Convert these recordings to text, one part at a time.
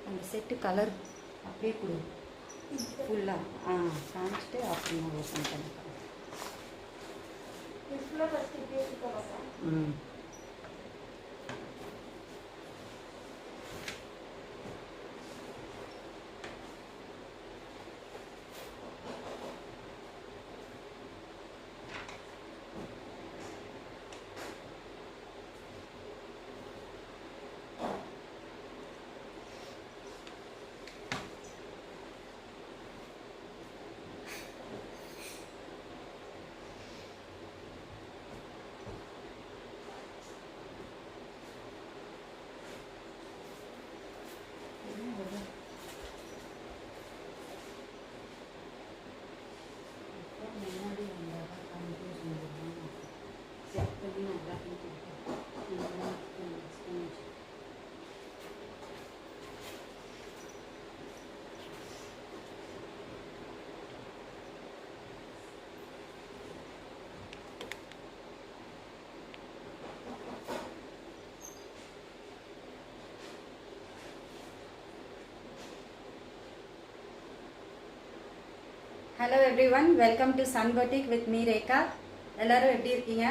அந்த set colour அப்படியே கொடு ஃபுல்லாக காமிச்சிட்டு அப்புறம் ஓப்பன் பண்ணிக்கலாம். Hello everyone, welcome to Sun Boutique with me Rekha. எல்லாரும் எப்படி இருக்கீங்க?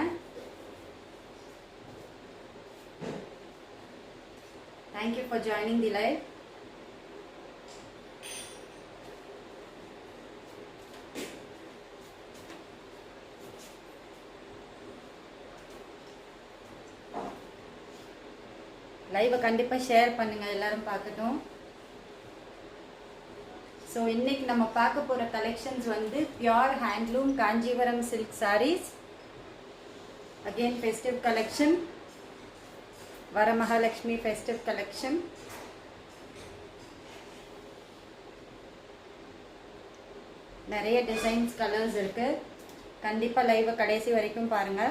Thank you for joining the live. லைவை கண்டிப்பா ஷேர் பண்ணுங்க, எல்லாரும் பார்க்கட்டும். ஸோ இன்னைக்கு நம்ம பார்க்க போகிற கலெக்ஷன்ஸ் வந்து pure handloom Kanchipuram silk sarees. Again festive collection, Varamahalakshmi festive collection. நிறைய டிசைன்ஸ் கலர்ஸ் இருக்கு. கண்டிப்பாக லைவை கடைசி வரைக்கும் பாருங்க.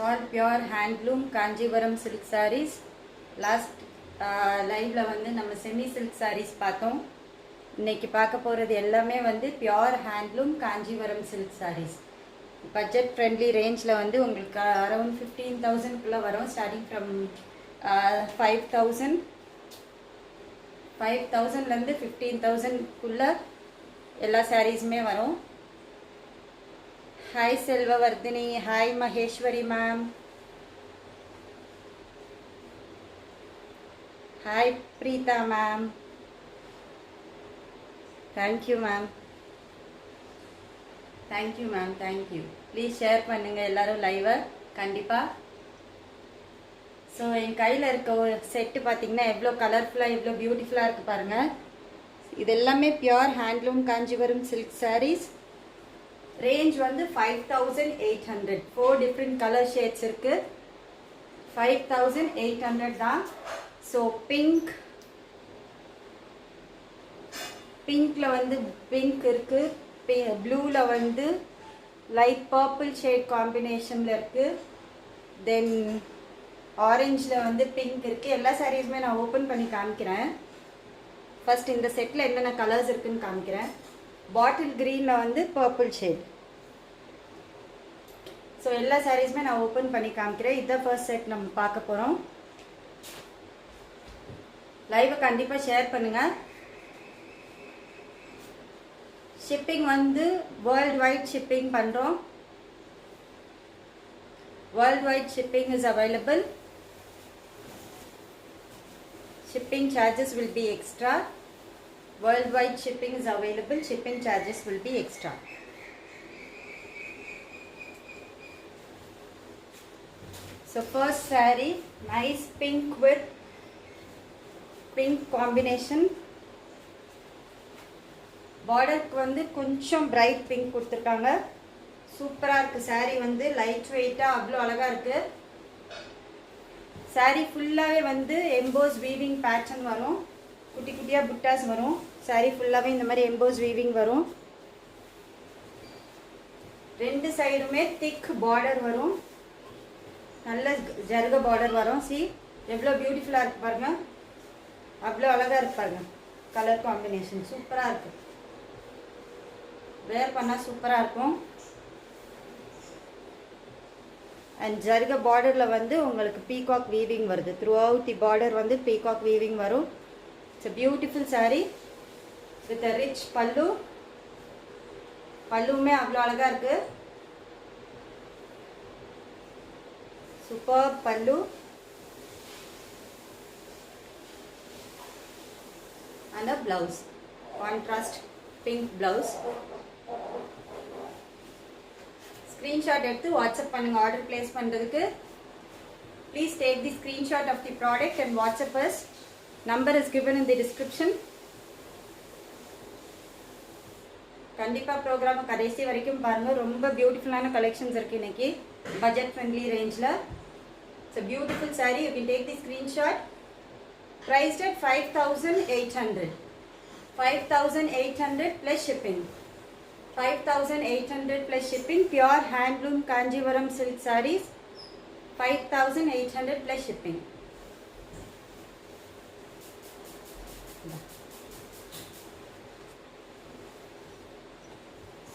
all pure handloom Kanjivaram silk sarees. Last live la வந்து நம்ம semi silk sarees பார்த்தோம். இன்னைக்கு பார்க்க போறது எல்லாமே வந்து pure handloom Kanjivaram silk sarees. Budget friendly range ல வந்து உங்களுக்கு around 15,000 குள்ள வரும். starting from 5,000 ல இருந்து 15,000 குள்ள எல்லா sareesமே வரும். Hi Selvavardhini, hi Maheshwari ma'am, hi Preeta ma'am, thank you ma'am, thank you ma'am, thank you. Please share பண்ணுங்க எல்லாரும் லைவ் கண்டிப்பா. ஸோ என் கையில் இருக்க ஒரு செட்டு பார்த்தீங்கன்னா எவ்வளோ கலர்ஃபுல்லாக எவ்வளோ பியூட்டிஃபுல்லாக இருக்குது பாருங்கள். இது எல்லாமே pure handloom Kanchipuram silk sarees. Range வந்து 5,800. 4 டிஃப்ரெண்ட் கலர் ஷேட்ஸ் இருக்கு. 5,800 தான். ஸோ பிங்க்ல வந்து பிங்க் இருக்கு, ப்ளூல வந்து லைட் பர்பிள் ஷேட் காம்பினேஷன்ல இருக்கு, தென் ஆரஞ்சில் வந்து பிங்க் இருக்கு. எல்லா சாரீஸுமே நான் ஓப்பன் பண்ணி காமிக்கிறேன். ஃபர்ஸ்ட் இந்த செட்டில் என்னென்ன கலர்ஸ் இருக்குன்னு காமிக்கிறேன். பாட்டில் கிரீனில் வந்து பர்பிள் ஷேட். ஸோ எல்லா சாரீஸுமே நான் ஓப்பன் பண்ணி காமிக்கிறேன். இதுதான் ஃபர்ஸ்ட் செட் நம்ம பார்க்க போகிறோம். லைவை கண்டிப்பாக ஷேர் பண்ணுங்கள். ஷிப்பிங் வந்து வேர்ல்டு வைட் ஷிப்பிங் பண்ணுறோம். World wide shipping is available. Shipping charges will be extra. Worldwide shipping is available. Shipping charges will be extra. So first saree, nice pink with pink combination. Border ku vandu koncham bright pink kuduthirukanga. Super-ஆ இருக்கு saree வந்து light வெயிட்டா அவ்ளோ அழகா இருக்கு. saree ஃபுல்லாவே வந்து emboss weaving pattern வரும். குட்டி குட்டியா புட்டாஸ் வரும். saree ஃபுல்லாவே இந்த மாதிரி எம்போஸ் வீவிங் வரும். ரெண்டு சைடுமே திக் பார்டர் வரும். நல்ல ஜர்க பார்டர் வரும். see எவ்வளவு பியூட்டிஃபுல்லா இருக்கு பாருங்க. அவ்வளவு அழகா இருக்கு பாருங்க. கலர் காம்பினேஷன் சூப்பராக இருக்குது. வேர் பண்ணால் சூப்பராக இருக்கும். அண்ட் ஜரிகை பார்டரில் வந்து உங்களுக்கு பீகாக் வீவிங் வருது. த்ரூ அவுட் தி பார்டர் வந்து பீகாக் வீவிங் வரும். It's a beautiful saree with a rich பல்லு. பல்லுமே அவ்வளோ அழகாக இருக்குது. சூப்பர் பல்லு and a blouse, contrast pink blouse. screenshot எடுத்து வாட்ஸ்அப் பண்ணுங்க ஆர்டர் பிளேஸ் பண்றதுக்கு. please take the screenshot of the product and WhatsApp us. number is given in the description. கண்டிப்பா program கடைசி வரைக்கும் பாருங்க. ரொம்ப பியூட்டிஃபுல்லான கலெக்ஷன்ஸ் இருக்கு இன்னைக்கு பட்ஜெட் ஃப்ரெண்ட்லி ரேஞ்சில். It's a beautiful saree. you can take the screenshot. priced at 5,800. 5,800 plus shipping. 5,800 plus shipping. Pure handloom Kanjivaram silk sarees. 5,800 plus shipping.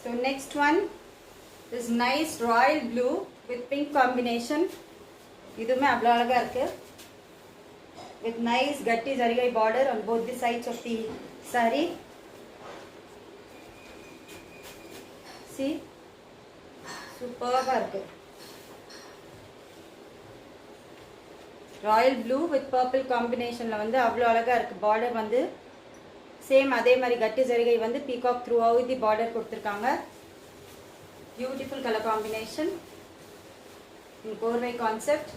So next one is nice royal blue with pink combination. இதுமே அவ்வளோ அழகாக இருக்கு. with nice gatti zarigai border on both the sides of the saree. see superb irukku. royal blue with purple combination la vandu avlo alaga irukku. border vandu same adhe mari gatti zarigai vandu peacock throughout the border கொடுத்திருக்காங்க. beautiful color combination in korvai concept.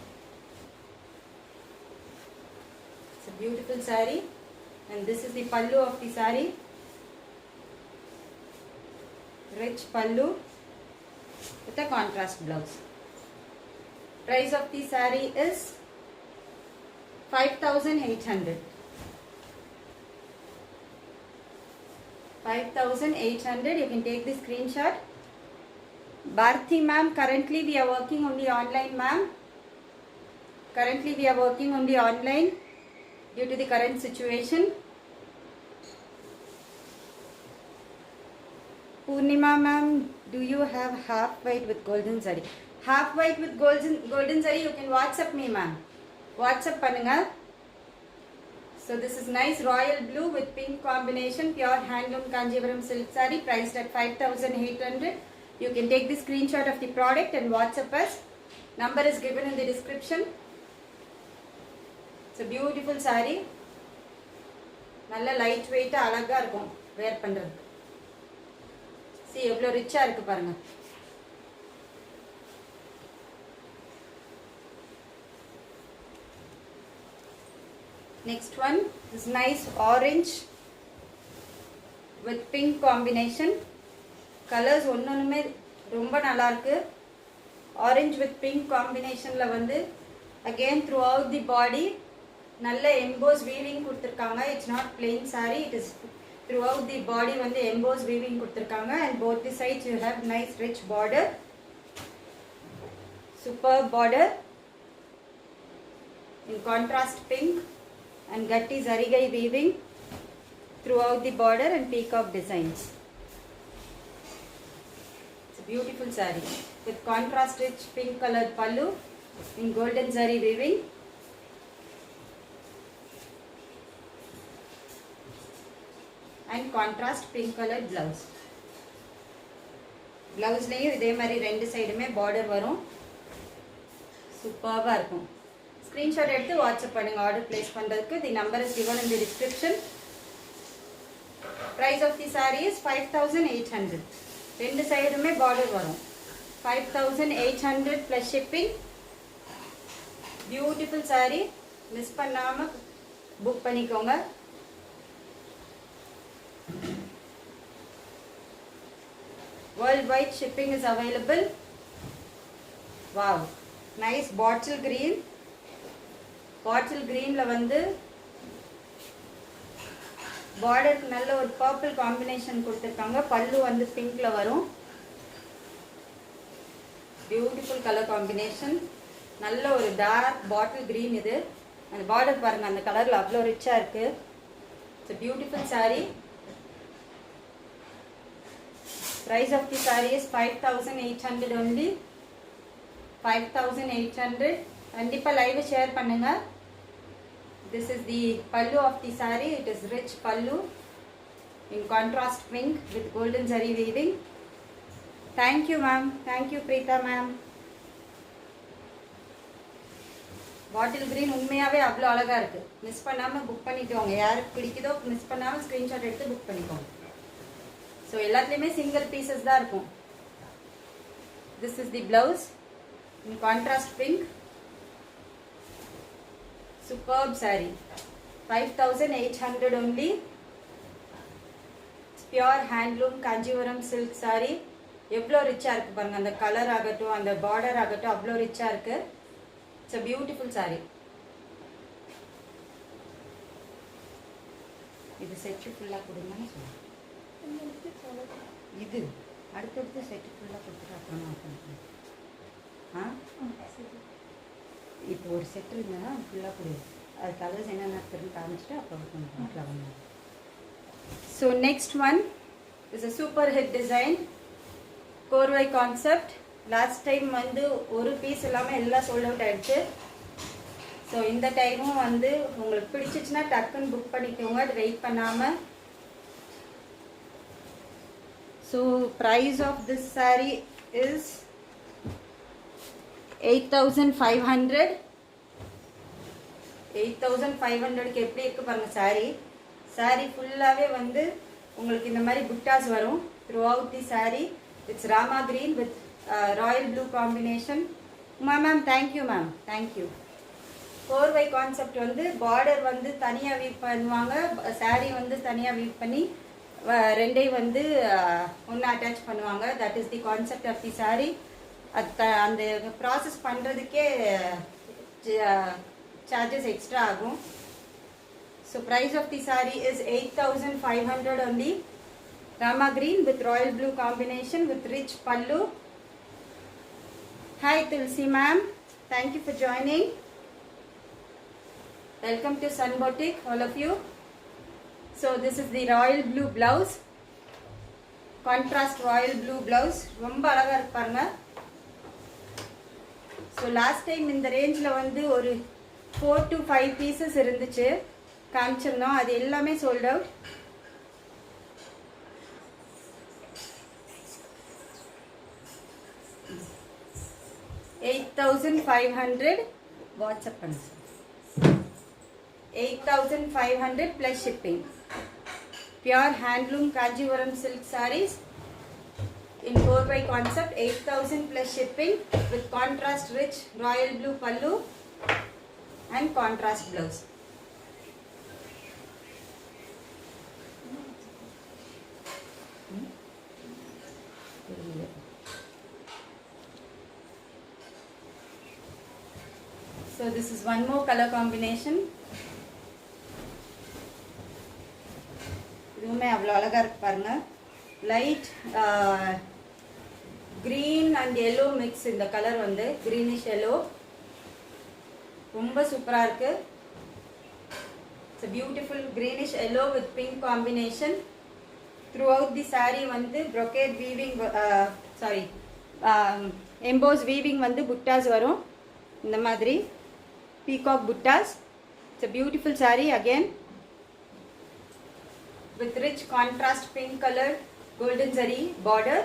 It's a beautiful saree and this is the pallu of the saree. Rich pallu with a contrast blouse. Price of the saree is 5,800. 5,800. You can take the screenshot. Bharti ma'am, currently we are working only online ma'am. Currently we are working only online due to the current situation. Purnima ma'am, do you have half white with golden zari? Half white with golden zari, you can WhatsApp me ma'am. WhatsApp பண்ணுங்க. So this is nice royal blue with pink combination, pure handloom Kanjivaram silk saree, priced at 5,800. You can take the screenshot of the product and WhatsApp us. Number is given in the description. It's a beautiful saree. நல்ல light weight அழகா இருக்கும் வேர் பண்றது. see எவ்வளோ ரிச்சா இருக்கு பாருங்க. next one is nice orange with pink combination. colors ஒன்னொண்ணுமே ரொம்ப நல்லா இருக்கு. orange with pink combinationல வந்து again throughout the body நல்ல emboss weaving கொடுத்திருக்காங்க. it's not plain saree, it is throughout the body வந்து emboss weaving கொடுத்திருக்காங்க and both the sides you have nice rich border. superb border in contrast pink and gatti zarigai weaving throughout the border and peacock designs. It's a beautiful saree with contrast rich pink colored pallu in golden zari weaving. And contrast pink colored blouse. Blouse லையும் இதே மாதிரி ரெண்டு சைடுமே border வரும். சூப்பராக இருக்கும். Screenshot எடுத்து WhatsApp பண்ணுங்க ஆர்டர் பிளேஸ் பண்ணுறதுக்கு. The number is given in the description. price of the saree is 5,800. ரெண்டு சைடுமே border வரும். 5,800 plus shipping. beautiful saree. Miss பண்ணாம புக் பண்ணிக்கோங்க. worldwide shipping is available. wow, nice bottle green. bottle greenல வந்து பார்டருக்கு நல்ல ஒரு பர்பிள் காம்பினேஷன் கொடுத்துருக்காங்க. பல்லு வந்து பிங்க்ல வரும். Beautiful colour combination. நல்ல ஒரு டார்க் பாட்டில் கிரீன் இது. அந்த பார்டர் பாருங்க, அந்த கலர்ல அவ்வளோ ரிச்சா இருக்கு. It's a beautiful saree. Price of the saree is 5,800 only. 5,800. கண்டிப்பா லைவ் ஷேர் பண்ணுங்க. This is the pallu of the saree. It is rich pallu in contrast pink with golden zari weaving. Thank you ma'am. Thank you Preeta ma'am. Bottle green உண்மையாவே அவ்வளோ அழகா இருக்கு. Miss பண்ணாம book பண்ணிக்கோங்க. யாருக்கு பிடிக்குதோ miss பண்ணாம ஸ்கிரீன்ஷாட் எடுத்து புக் பண்ணிக்கோங்க. ஸோ எல்லாத்துலேயுமே சிங்கிள் பீசஸ் தான் இருக்கும். This is the blouse in contrast pink. Superb saree. 5,800 only. Pure handloom Kanchipuram silk saree. எவ்வளோ ரிச்சாக இருக்குது பாருங்கள். அந்த கலர் ஆகட்டும் அந்த பார்டர் ஆகட்டும் அவ்வளோ ரிச்சாக இருக்குது. It's a beautiful saree. இது செட்டு ஃபுல்லாக கொடுங்கன்னு சொல்லுங்கள். இது அடுத்தடுத்து செட்டு ஃபுல்லாக கொடுத்துட்டு அப்புறம் நான் பண்ணுறேன். இப்போ ஒரு செட் இருந்தால் ஃபுல்லாக கொடு. அது கலர்ஸ் என்னென்ன இருக்குன்னு காமிச்சிட்டு அப்புறம் பண்ணுறேன். So next one is a super hit design. கோர்வை கான்செப்ட். லாஸ்ட் டைம் வந்து ஒரு பீஸ் இல்லாமல் எல்லாம் சோல்ட் அவுட் ஆகிடுச்சு. ஸோ இந்த டைமும் வந்து உங்களுக்கு பிடிச்சிச்சுன்னா டக்குன்னு புக் பண்ணிக்கோங்க. அது வெயிட் பண்ணாமல். So price of this saree is 8,500. 8,500க்கு எப்படி இருக்குது பாருங்கள் saree. saree ஃபுல்லாகவே வந்து உங்களுக்கு இந்த மாதிரி புட்டாஸ் வரும் throughout the saree. It's Rama green with royal blue combination. Ma'am thank you ma'am, thank you. கோர்வை கான்செப்ட் வந்து பார்டர் வந்து தனியாக வீவ் பண்ணுவாங்க. saree வந்து தனியாக வீவ் பண்ணி ரெண்டையும் வந்து ஒன்று அட்டாச் பண்ணுவாங்க. That is the concept of the saree. அந்த ப்ராசஸ் பண்ணுறதுக்கே சார்ஜஸ் எக்ஸ்ட்ரா ஆகும். So price of the saree is 8,500 only. Rama green with royal blue combination with rich pallu. Hi Tulsi ma'am, thank you for joining. Welcome to Sun Boutique all of you. So this is the royal blue blouse. Contrast royal blue blouse. ரொம்ப அழகா இருக்கு பாருங்க. So last time இந்த ரேஞ்சில் வந்து ஒரு 4 to 5 pieces இருந்துச்சு காமிச்சிருந்தோம். அது எல்லாமே சோல்ட் அவுட். $8,500 வாட்ஸ்அப் பண்ணு. 8,500 plus shipping. Pure handloom Kanjivaram silk sarees in 4x concept. 8,000 plus shipping with contrast rich royal blue pallu and contrast blouse. So this is one more color combination. இதுவுமே அவ்வளோ அழகாக இருக்கு பாருங்க. Light green and yellow mix. இந்த colour வந்து greenish yellow. ரொம்ப சூப்பராக இருக்கு. It's a beautiful greenish yellow with pink combination. Throughout the saree வந்து brocade weaving embossed weaving வந்து buttas வரும். இந்த மாதிரி peacock buttas. It's a beautiful saree again with rich contrast pink color golden zari border.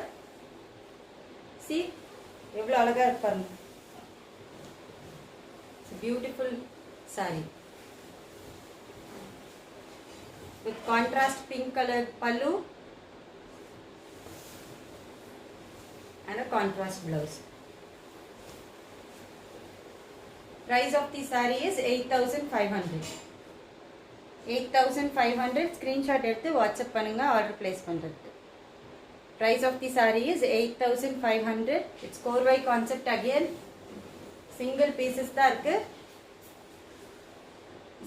See எவ்வளவு அழகா இருக்கு பாருங்க. It's a beautiful saree with contrast pink color pallu and a contrast blouse. Price of the saree is 8,500. 8,500. Screenshot எடுத்து WhatsApp பண்ணுங்க order place பண்றதுக்கு. Price of the saree is 8,500. It's Korvai concept again. Single pieces தான் இருக்கு.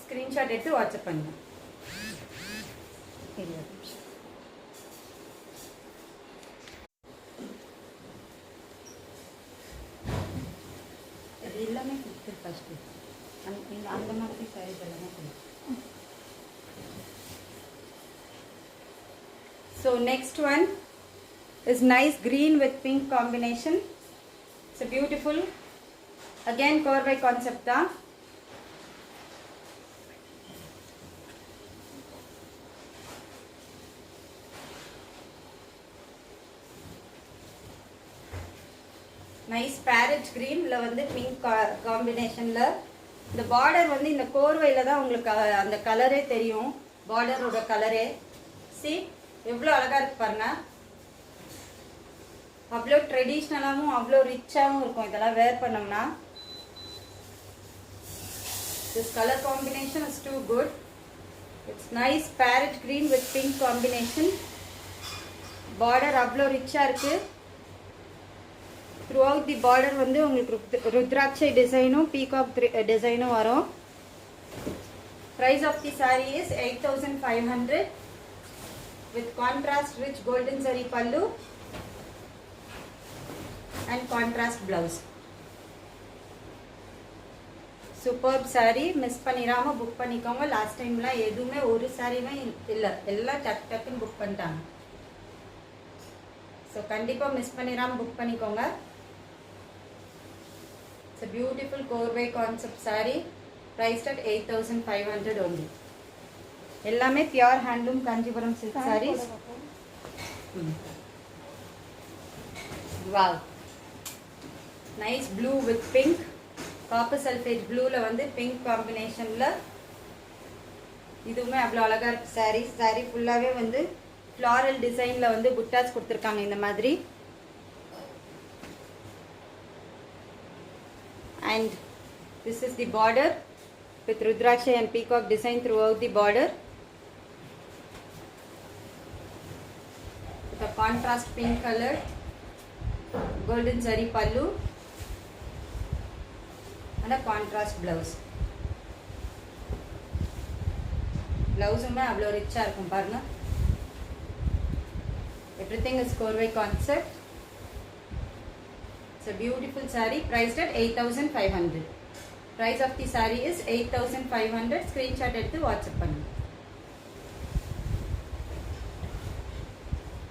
Screenshot எடுத்து WhatsApp பண்ணுங்க. இது எல்லாமே கொடுத்து ஃபர்ஸ்ட் அந்த மாதிரி சாரீஸ் எல்லாமே கொடுத்து So next one is nice green with pink combination. It's a beautiful, again Korvai concept da. Nice parrot green la வந்து pink combination la. இந்த border வந்து இந்த கோர்வையில தான் உங்களுக்கு அந்த கலரே தெரியும். border ஓட கலரே. See எவ்வளவு அழகா இருக்கு பாருங்க. அவ்வளோ ட்ரெடிஷ்னலாகவும் அவ்வளோ ரிச்சாகவும் இருக்கும் இதெல்லாம் வேர் பண்ணோம்னா. This color combination is too good. It's nice parrot green with pink combination. Border அவ்வளோ ரிச்சா இருக்கு. Throughout the border வந்து உங்களுக்கு ருத்ராட்சை டிசைனும் பீகாக் டிசைனும் வரும். Price of the saree is 8500 with contrast rich golden zari pallu and contrast blouse. Superb saree. Miss பண்ணிராம book பண்ணிக்கோங்க. Last டைம்லாம் எதுவுமே ஒரு சாரியுமே இல்லை, எல்லாம் டக் டக்குன்னு புக் பண்ணிட்டாங்க. ஸோ கண்டிப்பாக மிஸ் பண்ணிராம புக் பண்ணிக்கோங்க. It's a beautiful Korvai concept saree priced at 8500 only. எல்லாமே pure handloom Kanchipuram silk sarees. Wow. Nice blue with pink. Copper sulphate blue ல வந்து pink combination ல இதுவுமே அவ்வளோ அழகா இருக்கு saree. saree ஃபுல்லாவே வந்து floral design ல வந்து புட்டாஸ் கொடுத்திருக்காங்க இந்த மாதிரி. And this is the border with Rudraksha and peacock design throughout the border. With a contrast pink color, golden zari pallu and a contrast blouse. Blouse உமே அவ்வளோ ரிச்சா இருக்கும் பாருங்க. Everything is Korvai concept. It's a beautiful saree priced at 8500. Price of the saree is 8500. Screenshot எடுத்து WhatsApp பண்ணுங்க.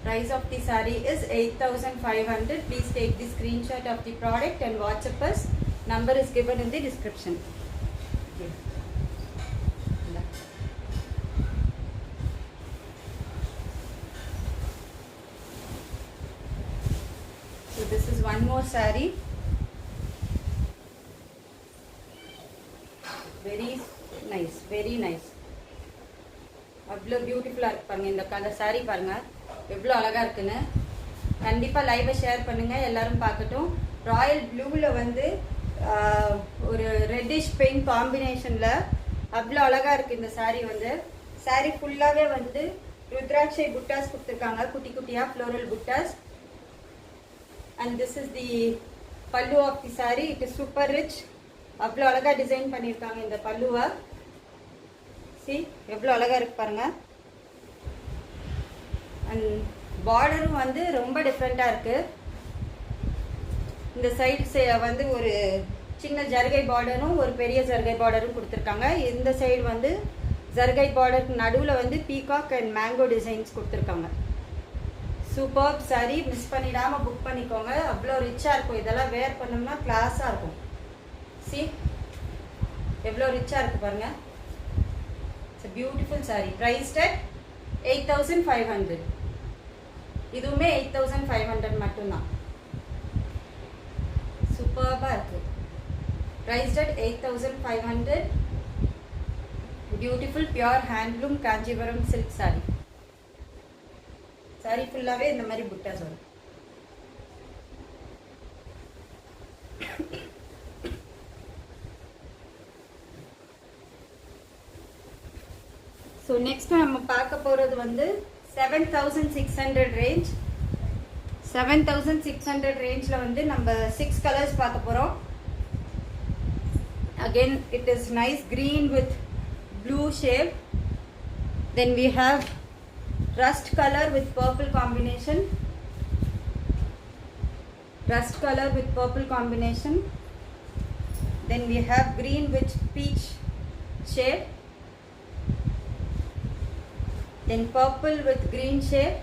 Price of the saree is 8500. Please take the screenshot of the product and WhatsApp us. Number is given in the description. Okay. So this is one more saree. Very nice, very nice. அவ்வளோ பியூட்டிஃபுல்லாக இருக்கு பாருங்க. இந்த colour saree பாருங்க எவ்வளோ அழகா இருக்குன்னு. கண்டிப்பாக லைவை ஷேர் பண்ணுங்க, எல்லாரும் பார்க்கட்டும். ராயல் ப்ளூவில் வந்து ஒரு ரெட்டிஷ் பிங்க் காம்பினேஷனில் அவ்வளோ அழகா இருக்கு இந்த saree வந்து. saree ஃபுல்லாகவே வந்து ருத்ராட்சை புட்டாஸ் கொடுத்துருக்காங்க, குட்டி குட்டியாக floral buttas. And this is the pallu of the saree. It is super rich. அவ்வளோ அழகா டிசைன் பண்ணியிருக்காங்க இந்த பல்லுவை. See எவ்வளோ அழகா இருக்கு பாருங்க. அண்ட் பார்டரும் வந்து ரொம்ப டிஃப்ரெண்ட்டாக இருக்கு. இந்த சைடு வந்து ஒரு சின்ன ஜர்கை பார்டரும் ஒரு பெரிய ஜர்கை பார்டரும் கொடுத்துருக்காங்க. இந்த சைடு வந்து ஜர்கை பார்டருக்கு நடுவில் வந்து பீகாக் அண்ட் மேங்கோ டிசைன்ஸ் கொடுத்துருக்காங்க. Superb saree. மிஸ் பண்ணிடாமல் புக் பண்ணிக்கோங்க. அவ்வளோ ரிச்சாக இருக்கும். இதெல்லாம் வேர் பண்ணோம்னா கிளாஸாக இருக்கும். See எவ்வளோ ரிச்சாக இருக்குது பாருங்கள். It's a beautiful saree priced at 8500. இதுவுமே 8500 மட்டும்தான். சூப்பர்பாக இருக்குது. priced at 8500. Beautiful pure handloom Kanjivaram silk saree. saree ஃபுல்லாகவே இந்த மாதிரி புட்டாஸ் வரும். ஸோ நெக்ஸ்ட் நம்ம பார்க்க போகிறது வந்து 7600 ரேஞ்ச். 7600 ரேஞ்சில் வந்து நம்ம 6 கலர்ஸ் பார்க்க போகிறோம். Again it is nice green with blue shade. Then we have rust color with purple combination. Rust color with purple combination. Then we have green with peach shade. Then purple with green shade.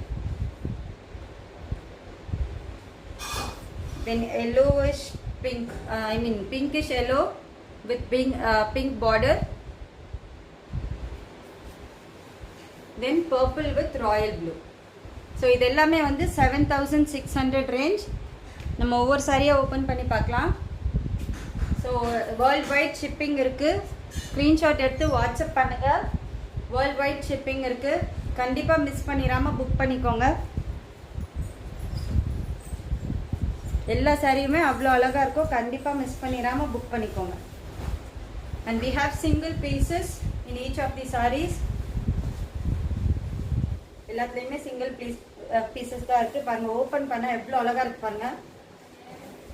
then yellowish pink, I mean pinkish yellow with pink border, then purple with royal blue. So இது எல்லாமே வந்து 7600 range. நம்ம ஒவ்வொரு சாரியாக open பண்ணி பார்க்கலாம். So world wide shipping இருக்குது. Screenshot எடுத்து WhatsApp பண்ணுங்கள். வேர்ல்ட் வைட் ஷிப்பிங் இருக்குது. கண்டிப்பாக மிஸ் பண்ணிடாமல் புக் பண்ணிக்கோங்க. எல்லா சாரியுமே அவ்வளோ அழகாக இருக்கும். கண்டிப்பாக மிஸ் பண்ணிடாமல் புக் பண்ணிக்கோங்க. And we have single pieces in each of the sarees. எல்லாத்துலேயுமே சிங்கிள் பீசஸ் தான் இருக்குது. பாருங்கள், ஓப்பன் பண்ணால் எவ்வளோ அழகாக இருக்குது பாருங்கள்.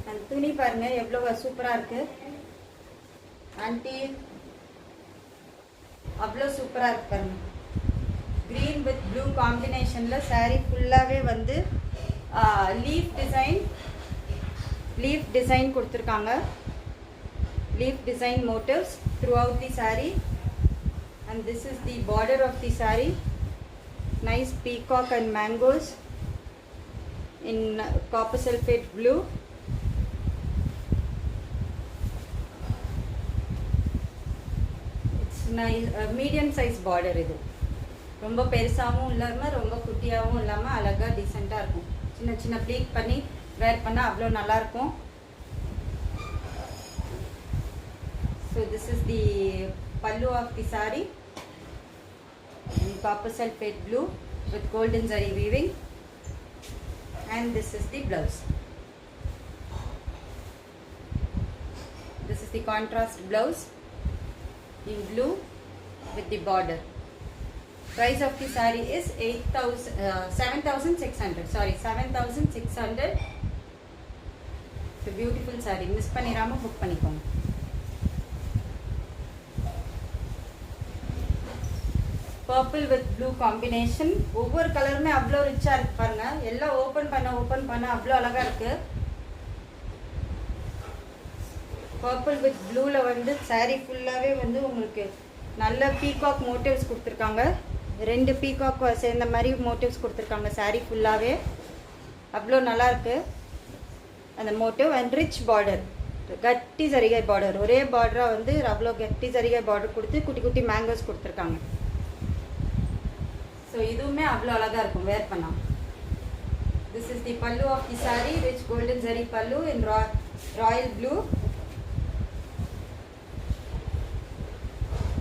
அந்த துணி பாருங்கள் எவ்வளோ சூப்பராக இருக்குது. ஆன்டி அவ்வளோ சூப்பராக இருக்குது பாருங்கள். க்ரீன் வித் ப்ளூ காம்பினேஷனில் சாரீ ஃபுல்லாகவே வந்து லீஃப் டிசைன் கொடுத்துருக்காங்க. Leaf design motives through out the saree. And this is the border of the saree. Nice peacock and mangoes in copper sulphate blue. It's nice, medium size border இது. ரொம்ப பெருசாகவும் இல்லாமல் ரொம்ப குட்டியாகவும் இல்லாமல் அழகாக டீசெண்டாக இருக்கும். சின்ன சின்ன ப்ளீட் பண்ணி வேர் பண்ணால் அவ்வளோ நல்லாயிருக்கும். So this is the pallu of the saree in copper sulphate blue with golden zari weaving, and this is the blouse. This is the contrast blouse in blue with the border. Price of the saree is 7,600. Sorry, 7,600. It's a beautiful saree. Miss பண்ணிராம book பண்ணிக்கோங்க. Purple with blue combination. ஒவ்வொரு கலருமே அவ்வளோ ரிச்சாக இருக்கு பாருங்க. எல்லாம் open பண்ண அவ்வளோ அழகாக இருக்கு. பர்பிள் வித் ப்ளூவில் வந்து சாரீ ஃபுல்லாகவே வந்து உங்களுக்கு நல்ல பீகாக் மோட்டிவ்ஸ் கொடுத்துருக்காங்க. 2 பீகாக் சேர்ந்த மாதிரி மோட்டிவ்ஸ் கொடுத்துருக்காங்க. சாரீ ஃபுல்லாகவே அவ்வளோ நல்லாயிருக்கு அந்த மோட்டிவ். அண்ட் ரிச் பார்டர், கட்டி சரிகை பார்டர். ஒரே பார்டராக வந்து அவ்வளோ கட்டி சரிகை பார்டர் கொடுத்து குட்டி குட்டி மேங்கோஸ் கொடுத்துருக்காங்க. ஸோ இதுவுமே அவ்வளோ அழகாக இருக்கும் வேர் பண்ணால். This is the pallu of the saree, rich golden zari pallu in royal blue.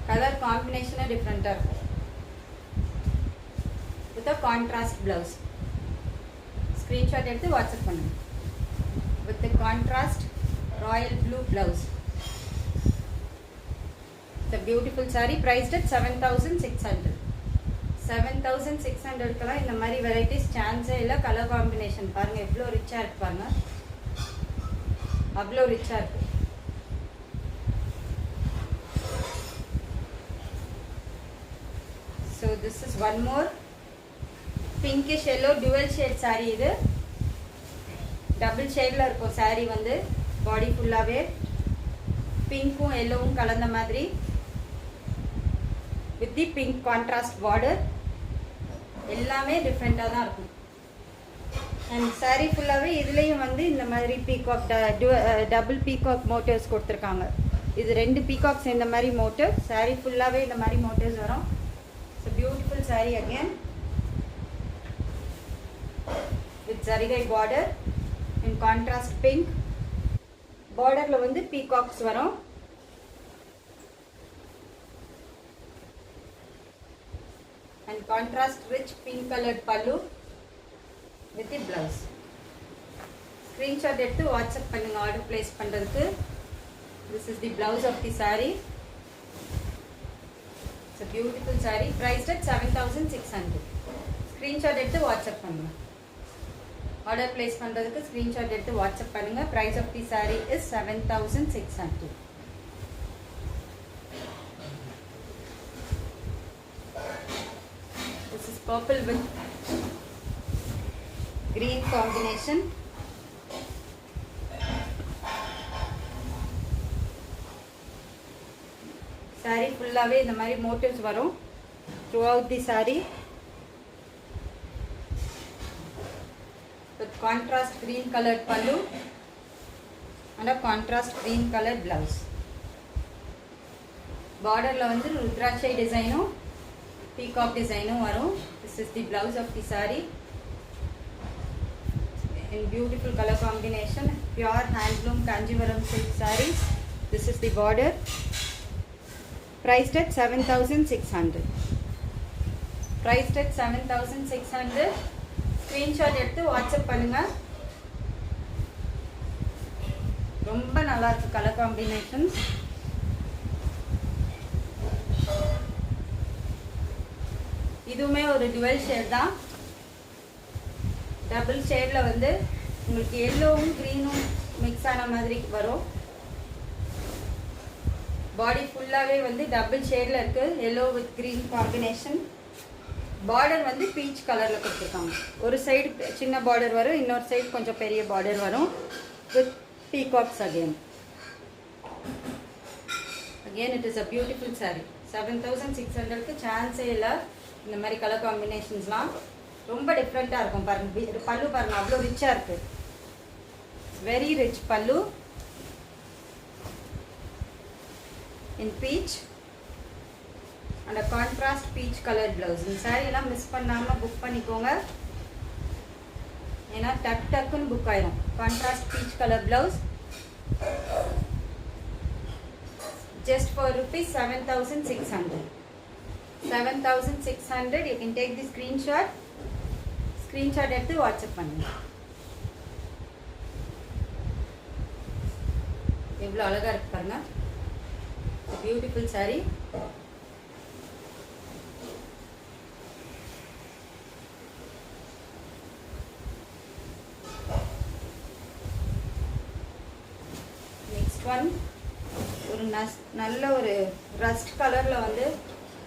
Colour காம்பினேஷனே டிஃப்ரெண்ட்டாக இருக்கும். With a contrast blouse. Screenshot எடுத்து வாட்ஸ்அப் பண்ணுங்கள். With the contrast royal blue blouse. It's a beautiful saree. Priced at 7,600. 7,600க்கெல்லாம் இந்த மாதிரி வெரைட்டிஸ் சான்ஸே இல்லை. கலர் காம்பினேஷன் பாருங்கள் எவ்வளோ ரிச்சாக இருக்கு பாருங்கள். அவ்வளோ ரிச்சாக இருக்கு. So this is one more pinkish yellow dual shade saree. இது டபுள் ஷேடில் இருக்கும் சாரீ வந்து. பாடி ஃபுல்லாகவே பிங்க்கும் எல்லோவும் கலந்த மாதிரி with the pink contrast border. எல்லாமே டிஃப்ரெண்ட்டாக தான் இருக்கும். அண்ட் சாரீ ஃபுல்லாகவே இதுலேயும் வந்து இந்த மாதிரி பீகாக் டபுள் பீகாக் மோட்டிவ்ஸ் கொடுத்துருக்காங்க. இது 2 பீகாக்ஸ் இந்த மாதிரி மோட்டிவ். சாரீ ஃபுல்லாகவே இந்த மாதிரி மோட்டிவ்ஸ் வரும். So beautiful sari again with ஜரிகை பார்டர் இன் கான்ட்ராஸ்ட் பிங்க். பார்டரில் வந்து பீகாக்ஸ் வரும். And contrast rich pink colored pallu with the blouse. Screenshot எடுத்து வாட்ஸ்அப் பண்ணுங்க ஆர்டர் பிளேஸ் பண்ணுறதுக்கு. This is the blouse of the saree. It's a beautiful saree priced at 7,600. Screenshot எடுத்து WhatsApp பண்ணுங்க. Order place பண்ணுறதுக்கு screenshot எடுத்து WhatsApp பண்ணுங்க. Price of the saree is 7,600. This is purple with green combination. Saree ஃபுல்லாகவே இந்த மாதிரி motifs வரும் throughout the saree. With contrast green colored pallu and a contrast green color blouse. Border la vandu rudraksha design peacock design varum. This is the blouse of the saree in beautiful color combination, pure handloom Kanjivaram silk sarees. This is the border, priced at 7,600. Priced at 7,600. Screenshot எடுத்து WhatsApp பண்ணுங்க. ரொம்ப நல்லா இருக்கு colour combinations. இதுவுமே ஒரு twelve shade தான். Double ஷேடில் வந்து உங்களுக்கு எல்லோவும் க்ரீனும் மிக்ஸ் ஆன மாதிரி வரும். பாடி ஃபுல்லாகவே வந்து டபுள் ஷேடில் இருக்குது, yellow with green combination. Border வந்து பீச் கலரில் கொடுத்துருக்காங்க. ஒரு சைடு சின்ன பார்டர் வரும், இன்னொரு சைடு கொஞ்சம் பெரிய பார்டர் வரும் with peacocks. Again it is a beautiful sari. 7,600க்கு சான்ஸே இல்லை. இந்த மாதிரி கலர் காம்பினேஷன்ஸ்லாம் ரொம்ப டிஃப்ரெண்ட்டாக இருக்கும். பாருங்க பல்லு பாருங்க, அவ்வளோ ரிச்சாக இருக்குது. Very rich pallu in peach and a contrast peach colored blouse. இந்த saree எல்லாம் மிஸ் பண்ணாம புக் பண்ணிக்கோங்க, ஏன்னா டக் டக்குன்னு புக் ஆயிடும். contrast peach color blouse just for rupees 7,600. 7,600. You can take the screenshot எடுத்து வாட்ஸ்அப் பண்ணுங்க. எவ்வளோ அழகா இருக்கு பாருங்க. Beautiful saree. ஒரு நல்ல ஒரு ரஸ்ட் கலர்ல வந்து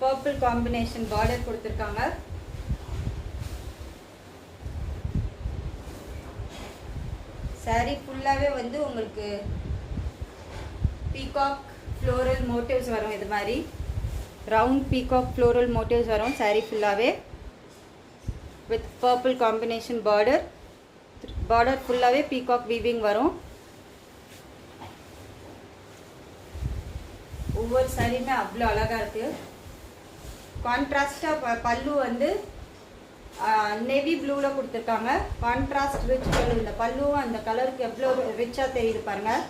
பர்பிள் காம்பினேஷன் பார்டர் கொடுத்துருக்காங்க. saree ஃபுல்லாவே வந்து உங்களுக்கு பீகாக் ஃப்ளோரல் மோட்டிவ்ஸ் வரும். இது மாதிரி ரவுண்ட் பீகாக் ஃப்ளோரல் மோட்டிவ்ஸ் வரும் saree ஃபுல்லாவே with purple combination border. Border ஃபுல்லாவே பீகாக் வீவிங் வரும். ஒவ்வொரு சாரியுமே அவ்வளோ அழகாக இருக்குது. கான்ட்ராஸ்டாக பல்லு வந்து நேவி ப்ளூவில் கொடுத்துருக்காங்க. கான்ட்ராஸ்ட் ரிச் பல்லு. இந்த பல்லுவும் அந்த கலருக்கு எவ்வளோ ரிச்சாக தெரியுது பாருங்கள்.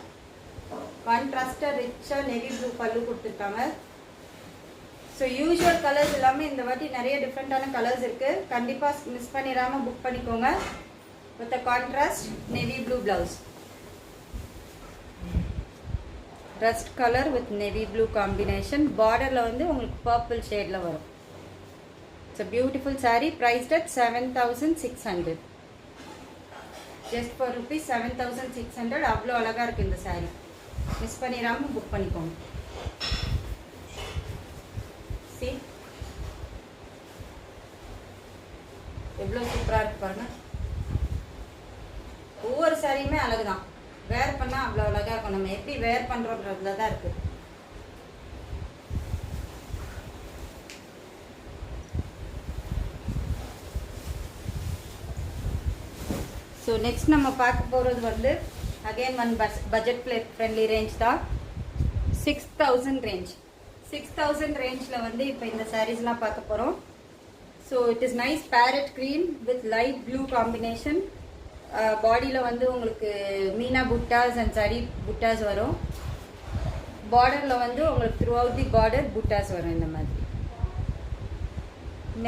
கான்ட்ராஸ்டாக ரிச்சாக நேவி ப்ளூ பல்லு கொடுத்துருக்காங்க. ஸோ யூஸ்வல் கலர்ஸ் எல்லாமே இந்த வாட்டி நிறைய டிஃப்ரெண்ட்டான கலர்ஸ் இருக்குது. கண்டிப்பாக மிஸ் பண்ணிடாமல் புக் பண்ணிக்கோங்க. With a contrast navy blue blouse. Rust colour with navy blue combination. பார்டரில் வந்து உங்களுக்கு பர்பிள் ஷேடில் வரும். It's a beautiful saree. Priced at 7,600. Just for rupees 7,600. அவ்வளோ அழகாக இருக்குது இந்த சாரீ. மிஸ் பண்ணிடாமல் புக் பண்ணிக்கோங்க. சி எவ்வளோ சூப்பராக இருக்கு பாருங்க. ஒவ்வொரு சாரியுமே அழகு தான். வேர் பண்ணால் அவ்வளோ அழகாக இருக்கும். நம்ம எப்படி வேர் பண்ணுறோன்றதுல தான் இருக்குது. ஸோ நெக்ஸ்ட் நம்ம பார்க்க போகிறது வந்து again one budget friendly range தான். 6,000 ரேஞ்ச். 6,000 ரேஞ்சில் வந்து இப்போ இந்த சாரீஸ்லாம் பார்க்க போகிறோம். So it is nice farad green with light blue combination. பாடியில் வந்து உங்களுக்கு மீனா புட்டாஸ் அண்ட் சரி புட்டாஸ் வரும். பார்டரில் வந்து உங்களுக்கு த்ரூ அவுட் தி பார்டர் புட்டாஸ் வரும் இந்த மாதிரி.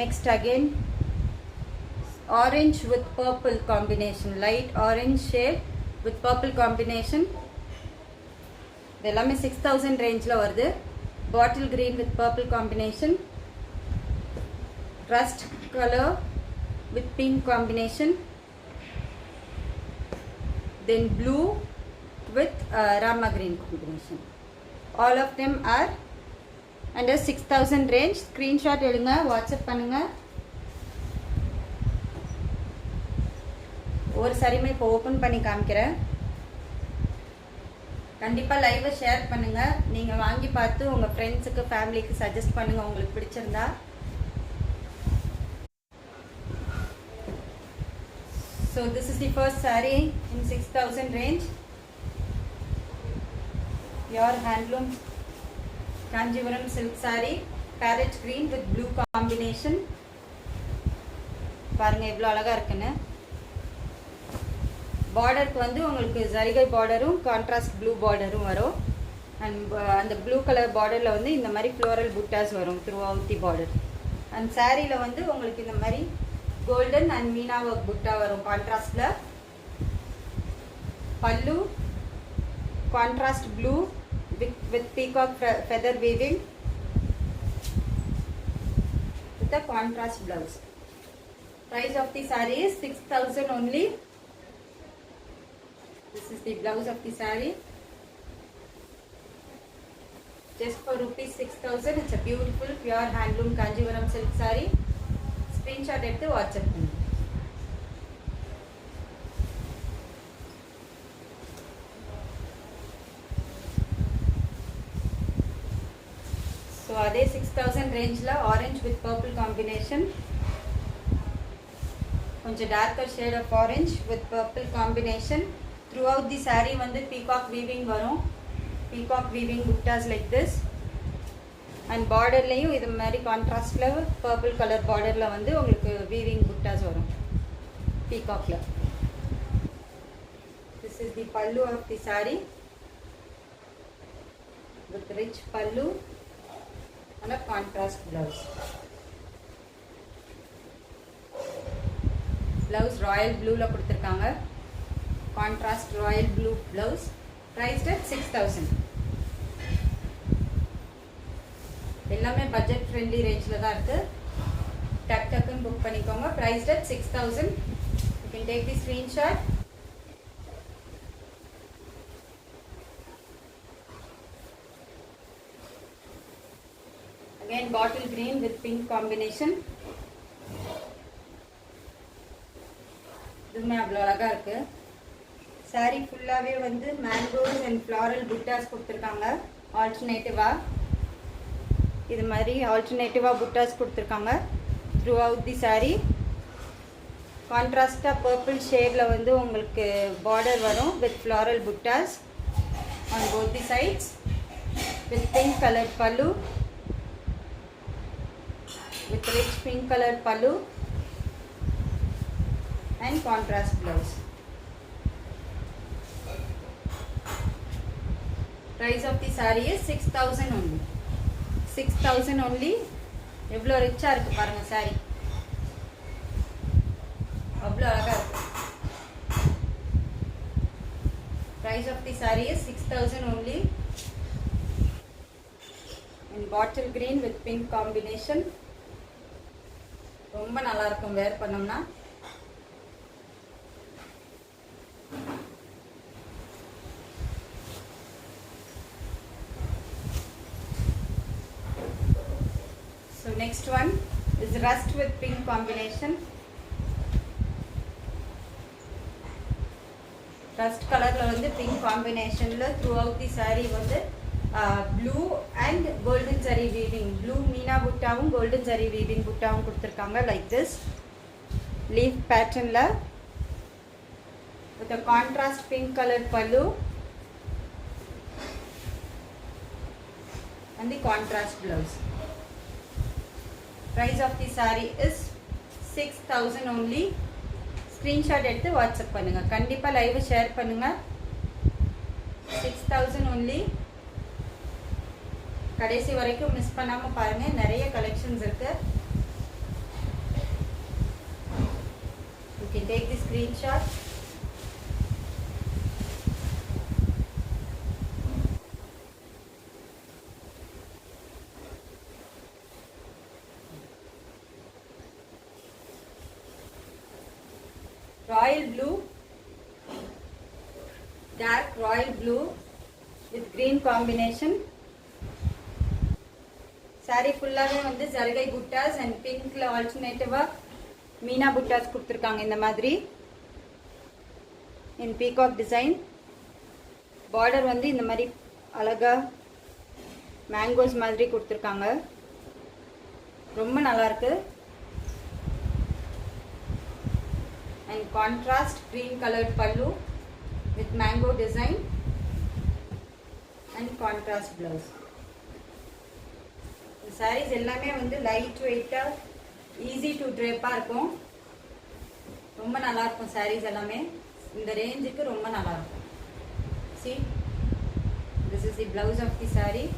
Next again orange with purple combination. Light orange shade with purple combination. இது எல்லாமே 6,000 ரேஞ்சில் வருது. Bottle green with purple combination. Rust colour with pink combination. Then blue with Rama green combination. All of them are under 6,000 range. Screenshot எடுங்க, WhatsApp பண்ணுங்க. ஒரு சாரியுமே இப்போ open பண்ணி காமிக்கிறேன். கண்டிப்பாக லைவை ஷேர் பண்ணுங்க. நீங்கள் வாங்கி பார்த்து உங்கள் ஃப்ரெண்ட்ஸுக்கு ஃபேமிலிக்கு சஜஸ்ட் பண்ணுங்க உங்களுக்கு பிடிச்சிருந்தா. So this is the first saree in 6,000 range. pure handloom Kanjivaram silk saree, parrot green with blue combination. பாருங்க எவ்வளோ அழகா இருக்குன்னு. பார்டருக்கு வந்து உங்களுக்கு ஜரிகை பார்டரும் கான்ட்ராஸ்ட் ப்ளூ பார்டரும் வரும். அண்ட் அந்த ப்ளூ கலர் பார்டரில் வந்து இந்த மாதிரி ஃப்ளோரல் புட்டாஸ் வரும் throughout the border. And சாரியில் வந்து உங்களுக்கு இந்த மாதிரி கோல்டன் அண்ட் மீனா ஒர்க் புட்டா வரும் கான்ட்ராஸ்டில். பல்லு contrast blue with peacock feather weaving with a contrast blouse. Price of the saree is 6,000 only. This is the blouse of the saree. Just for rupees 6,000. It's a beautiful pure handloom Kanjivaram silk saree. Screenshot எடுத்து WhatsApp பண்ணுங்க. So அதே 6,000 ரேஞ்சில் orange with purple combination, கொஞ்சம் darker shade of orange with purple combination. Throughout the saree வந்து peacock weaving வரும். Peacock weaving buttas like this. And பார்டர்லேயும் இது மாதிரி கான்ட்ராஸ்டில் பர்பிள் கலர் பார்டரில் வந்து உங்களுக்கு வீவிங் புட்டாஸ் வரும் பீகாக்கில். This is the pallu of the saree with rich pallu and a contrast blouse. Blouse royal blue la kuduthirukanga. Contrast royal blue blouse priced at 6,000. எல்லாமே budget friendly ரேஞ்சில் தான் இருக்குது. டக் டக்குன்னு புக் பண்ணிக்கோங்க. priced at 6,000. You can take the screenshot. Again bottle green with pink combination. இதுமே அவ்வளோ அழகாக இருக்குது. சாரீ ஃபுல்லாகவே வந்து மேங்கோஸ் அண்ட் ஃப்ளாரல் புட்டாஸ் கொடுத்துருக்காங்க. ஆல்டர்னேட்டிவாக இது மாதிரி ஆல்டர்னேட்டிவாக புட்டாஸ் கொடுத்துருக்காங்க த்ரூ அவுட் தி சாரீ. கான்ட்ராஸ்டாக பர்பிள் ஷேடில் வந்து உங்களுக்கு பார்டர் வரும் வித் ஃப்ளாரல் புட்டாஸ் on both the sides with pink colour pallu with rich pink colored pallu and contrast blouse. Price of the saree is 6,000 only. 6,000 only. எவ்வளோ ரிச்சாக இருக்குது பாருங்கள் சாரீ. அவ்வளோ அழகாக இருக்குது. Price of the saree is 6,000 only. In bottle green with pink combination. ரொம்ப நல்லா இருக்கும் வேர் பண்ணோம்னா. So next one is rust with pink combination. Rust கலர்ல வந்து பிங்க் காம்பினேஷன்ல த்ரூ அவுட் தி saree வந்து blue and golden zari weaving, blue meena புட்டாவும் golden zari weaving புட்டாவும் கொடுத்துருக்காங்க லைக் திஸ் லீஃப் பேட்டர்னில் with a contrast pink colour pallu and the contrast blouse. Price of the saree is 6,000 only. Screenshot எடுத்து WhatsApp பண்ணுங்க. கண்டிப்பா live share பண்ணுங்க. 6,000 only. கடைசி வரைக்கும் மிஸ் பண்ணாம பாருங்க. நிறைய கலெக்ஷன்ஸ் இருக்கு. You can take the screenshot. Royal blue, dark royal blue with green combination. Saree ஃபுல்லாவே வந்து ஜர்கை புட்டாஸ் and pinkல ஆல்டர்னேட்டிவா மீனா புட்டாஸ் கொடுத்திருக்காங்க இந்த மாதிரி in peacock design. border வந்து இந்த மாதிரி அழகா மேங்கோஸ் மாதிரி கொடுத்திருக்காங்க. ரொம்ப நல்லா இருக்கு. and contrast green colored pallu with mango design and contrast blouse. Sarees எல்லாமே வந்து லைட் வெயிட்டாக ஈஸி டு ட்ரேப்பாக இருக்கும். ரொம்ப நல்லாயிருக்கும் சாரீஸ் எல்லாமே. இந்த ரேஞ்சுக்கு ரொம்ப நல்லாயிருக்கும். See, this is the blouse of the saree.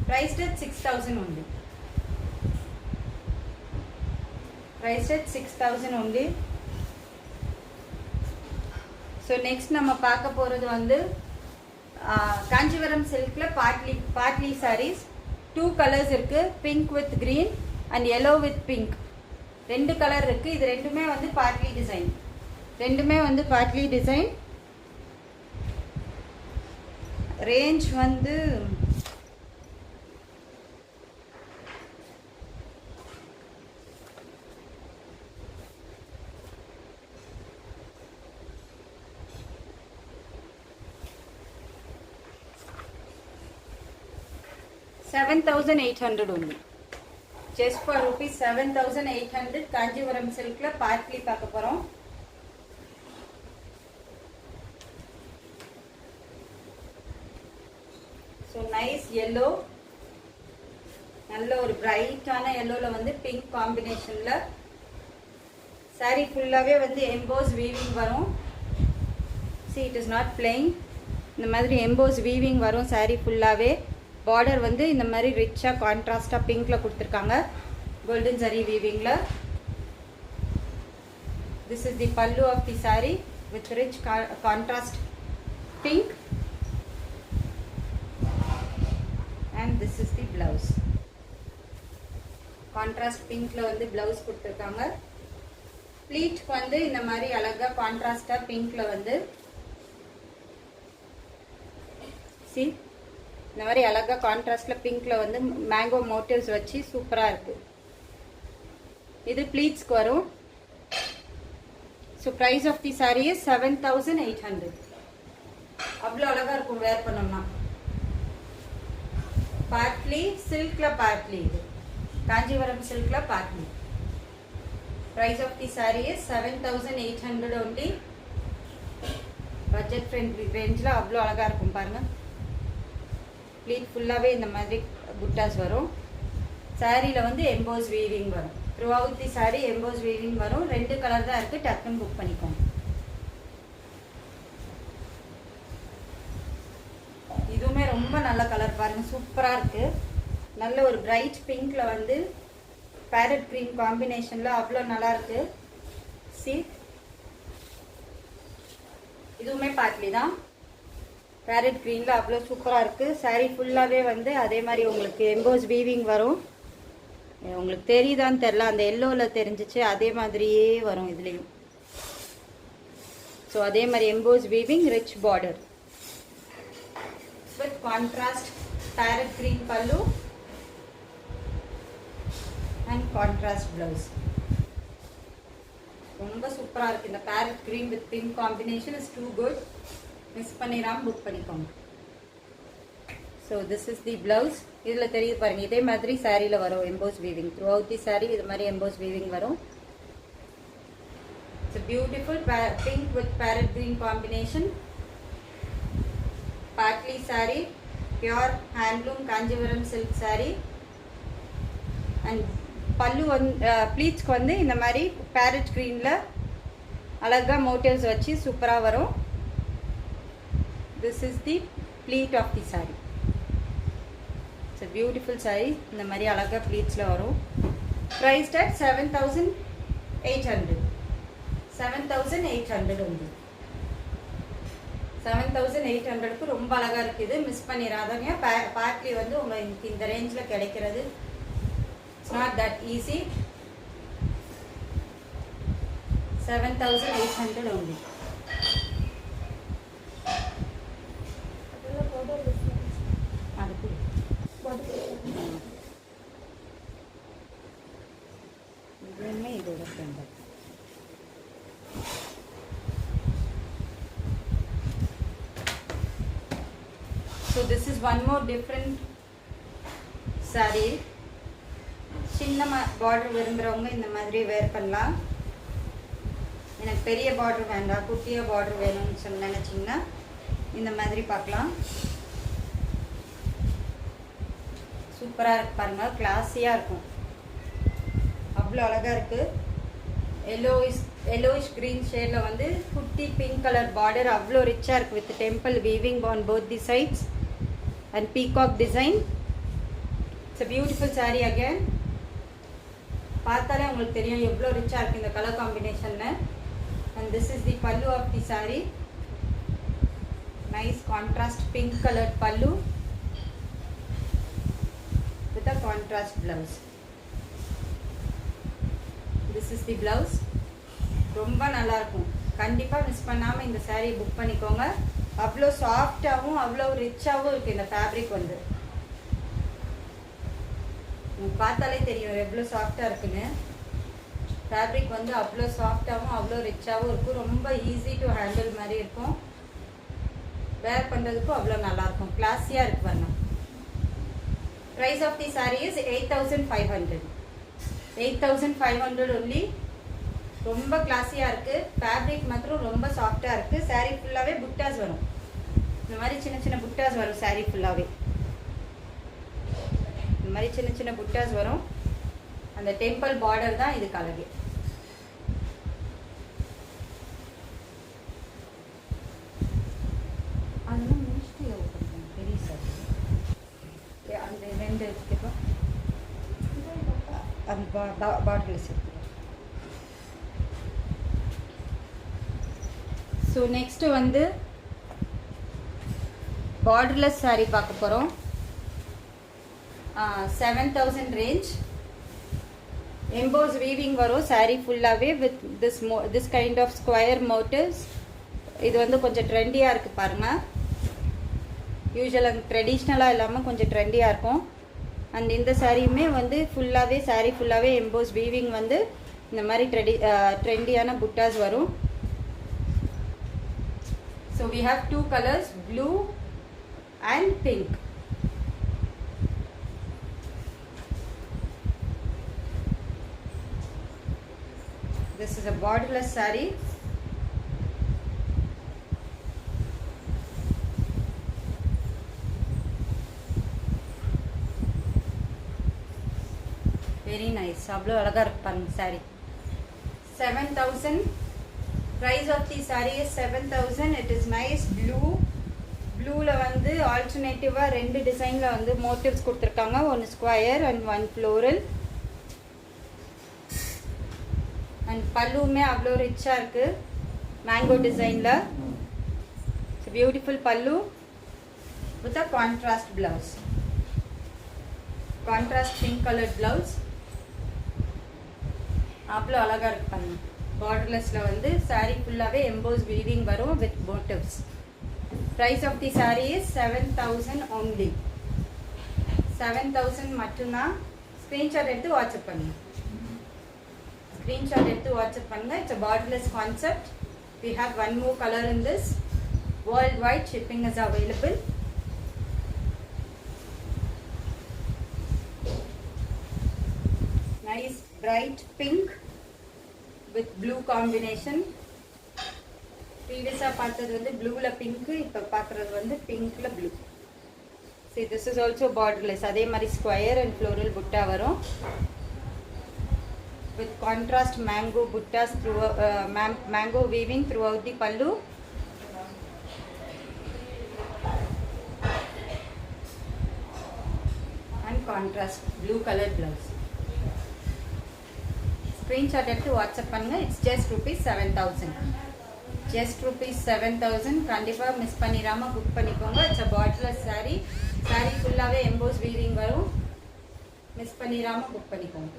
Priced at 6,000 only. Priced at 6,000 only. So next நம்ம பார்க்க போகிறது வந்து காஞ்சிபுரம் சில்க்ல பாட்லி sarees. 2 கலர்ஸ் இருக்கு. Pink with green and yellow with pink. 2 colour இருக்கு. இது ரெண்டுமே வந்து பாட்லி டிசைன். ரேஞ்ச் வந்து $7,800 only. Just for rupees 7,800 Kanchipuram சில்க்ல பாட்லி பார்க்க போறோம். So nice yellow. நல்ல ஒரு பிரைட்டான yellowல வந்து பிங்க் காம்பினேஷன்ல saree ஃபுல்லாவே வந்து எம்போஸ் வீவிங் வரும். See, it is not plain. இந்த மாதிரி எம்போஸ் வீவிங் வரும் saree ஃபுல்லாவே. பார்டர் வந்து இந்த மாதிரி ரிச்சா கான்ட்ராஸ்டா பிங்க்ல கொடுத்திருக்காங்க. கோல்டன் ஜரி வீவிங்ல. This is the pallu of the saree with rich contrast pink. And this is the blouse. Contrast pinkல வந்து blouse கொடுத்திருக்காங்க. pleat வந்து இந்த மாதிரி அழகா கான்ட்ராஸ்டா பிங்க்ல வந்து see, இந்த மாதிரி அழகா கான்ட்ராஸ்ட்ல பிங்க்ல வந்து மேங்கோ மோட்டிவ்ஸ் வச்சு சூப்பரா இருக்கு. இது ப்ளீட்ஸ்க்கு வரும். So price of the sorry is 7,800. அவ்வளோ அழகா இருக்கும் வேர் பண்ணோம்னா. பாட்லி சில்க்ல பாட்லி. இது காஞ்சிபுரம் சில்க்ல patli. Price of the sorry is 7,800 only. Budget friendly ரேஞ்சில் அவ்வளோ அழகா இருக்கும் பாருங்க. ப்ளீட் ஃபுல்லாகவே இந்த மாதிரி புட்டாஸ் வரும். சாரியில் வந்து எம்போஸ் வீவிங் வரும். Throughout the sorry EMBOSS weaving வரும். 2 கலர் தான் இருக்குது. டக்குன்னு புக் பண்ணிக்கோங்க. இதுவுமே ரொம்ப நல்ல கலர் பாருங்கள். சூப்பராக இருக்குது. நல்ல ஒரு பிரைட் பிங்க்கில் வந்து பேரட் க்ரீன் காம்பினேஷனில் அவ்வளோ நல்லாயிருக்கு. சி, இதுவுமே பாட்லி தான். பேரட் க்ரீனில் அவ்வளோ சூப்பராக இருக்குது. சாரீ ஃபுல்லாகவே வந்து அதே மாதிரி உங்களுக்கு எம்போஸ் வீவிங் வரும். உங்களுக்கு தெரியுதான்னு தெரில, அந்த எல்லோவில் தெரிஞ்சிச்சு. அதே மாதிரியே வரும் இதுலேயும். ஸோ அதே மாதிரி emboss weaving, rich border with contrast parrot green pallu and contrast blouse. ரொம்ப சூப்பராக இருக்குது. இந்த parrot green with pink combination is too good. Miss பண்ணிடாம புக் பண்ணிக்கோங்க. So this is the blouse. இதில் தெரியுது பாருங்கள். இதே மாதிரி சாரியில் வரும் emboss weaving. Throughout the sari இது மாதிரி எம்போஸ் வீவிங் வரும். It's beautiful pink with parrot green combination. Patli sari, pure handloom Kanchipuram silk sari. And பல்லு வந்து ப்ளீட்ஸ்க்கு வந்து இந்த மாதிரி பேரட் க்ரீனில் அழகாக மோட்டிவ்ஸ் வச்சு சூப்பராக வரும். This is the pleat of the saree. It's a beautiful saree. இந்த மாதிரி அழகா pleatsல வரும். Priced at 7,800. 7,800 only. 7,800க்கு ரொம்ப அழகா இருக்குது. மிஸ் பண்ணிராதீங்க. பாட்லி வந்து உங்களுக்கு இந்த ரேஞ்சில் கிடைக்கிறது it's not that easy. 7,800 only. இதுவுமே இதோட friend. So this is one more different saree. சின்ன பார்டர் விரும்புகிறவங்க இந்த மாதிரி வேர் பண்ணலாம். எனக்கு பெரிய பார்டர் வேண்டாம், குட்டியாக பார்டர் வேணும்னு நினச்சிங்கன்னா இந்த மாதிரி பார்க்கலாம். சூப்பராக இருக்கு பாருங்கள், கிளாஸியாக இருக்கும், அவ்வளோ அழகாக இருக்குது. yellowish green ஷேடில் வந்து குட்டி பிங்க் கலர் பார்டர் அவ்வளோ ரிச்சாக இருக்குது with temple weaving on both the sides and peacock design. It's a beautiful saree again. பார்த்தாலே உங்களுக்கு தெரியும் எவ்வளோ ரிச்சாக இருக்குது இந்த கலர் காம்பினேஷனில். And this is the pallu of the saree. nice contrast pink colored pallu with a contrast blouse. This is the blouse. ரொம்ப நல்லா இருக்கும், கண்டிப்பாக மிஸ் பண்ணாமல் இந்த saree புக் பண்ணிக்கோங்க. அவ்வளோ சாஃப்டாகவும் அவ்வளோ ரிச்சாகவும் இருக்குது இந்த ஃபேப்ரிக் வந்து. பார்த்தாலே தெரியும் எவ்வளோ சாஃப்டாக இருக்குன்னு. ஃபேப்ரிக் வந்து அவ்வளோ சாஃப்டாகவும் அவ்வளோ ரிச்சாகவும் இருக்கும், ரொம்ப ஈஸி டு ஹேண்டில் மாதிரி இருக்கும், வேர் பண்ணுறதுக்கும் அவ்வளோ நல்லாயிருக்கும், கிளாஸியாக இருக்கு பாருங்க. Price of the sari is 8500. 8500 only. ரொம்ப கிளாஸியாக இருக்குது, ஃபேப்ரிக் மாத்திரம் ரொம்ப சாஃப்டாக இருக்குது. சாரீ ஃபுல்லாகவே புட்டாஸ் வரும், இந்த மாதிரி சின்ன சின்ன புட்டாஸ் வரும் சாரீ ஃபுல்லாகவே. இந்த மாதிரி சின்ன சின்ன புட்டாஸ் வரும், அந்த டெம்பிள் பார்டர் தான் இதுக்கு அழகு. அதெல்லாம் முடிச்சுட்டு ஓப்பன் பெரிய சாரி அந்த ரெண்டு எடுத்துக்கோ, அந்த பாட்டில் சேர்த்து. ஸோ நெக்ஸ்ட்டு வந்து பார்டர்லெஸ் சாரீ பார்க்க போகிறோம். 7000 ரேஞ்ச். எம்போஸ் வீவிங் வரும் சாரீ ஃபுல்லாகவே with this kind of square motifs. இது வந்து கொஞ்சம் ட்ரெண்டியாக இருக்குது பாருங்கள். யூஸ்வலாக ட்ரெடிஷ்னலாக இல்லாமல் கொஞ்சம் ட்ரெண்டியாக இருக்கும். அண்ட் இந்த சாரியுமே வந்து ஃபுல்லாகவே சாரீ ஃபுல்லாகவே எம்போஸ் வீவிங் வந்து இந்த மாதிரி ட்ரெண்டியான புட்டாஸ் வரும். So we have two colors, blue and pink. This is a borderless saree. Very nice. அவ்வளோ அழகாக இருக்கு பாருங்க sari. 7000. Price of the saree is 7000. It is nice blue. ப்ளூவில் வந்து ஆல்டர்னேட்டிவாக ரெண்டு டிசைனில் வந்து மோட்டிவ்ஸ் கொடுத்துருக்காங்க. ஒன்று square and one floral. And பல்லுமே அவ்வளோ ரிச்சாக இருக்குது மேங்கோ டிசைனில். It's beautiful pallu with a contrast blouse. Contrast pink colour blouse அவ்வளோ அழகாக இருக்கு பாருங்க. பார்டர்லெஸில் வந்து சாரீ ஃபுல்லாகவே எம்போஸ் வீவிங் வரும் with motifs. Price of the sari is 7000 only. 7000 மட்டும்தான். ஸ்க்ரீன்ஷாட் எடுத்து வாட்ஸ்அப் பண்ணுங்க. ஸ்க்ரீன்ஷாட் எடுத்து வாட்ஸ்அப் பண்ணுங்க. It's a borderless concept. We have one more color in this. Worldwide shipping is available. Nice bright pink with blue combination. Previously பார்த்தது வந்து blueல pink, இப்போ பார்க்குறது வந்து pinkல blue. See, this is also borderless. அதே மாதிரி square and floral butta வரும் with contrast mango buttas through mango weaving throughout the pallu. And contrast blue color blouse. Screenshot எடுத்து WhatsApp பண்ணுங்க. It's just ₹7000. ஜஸ்ட் ₹7000. கண்டிப்பாக miss பண்ணிடாமல் book பண்ணிக்கோங்க. It's a borderless sari. Sari ஃபுல்லாகவே emboss weaving வரும். Miss பண்ணிடாமல் book பண்ணிக்கோங்க.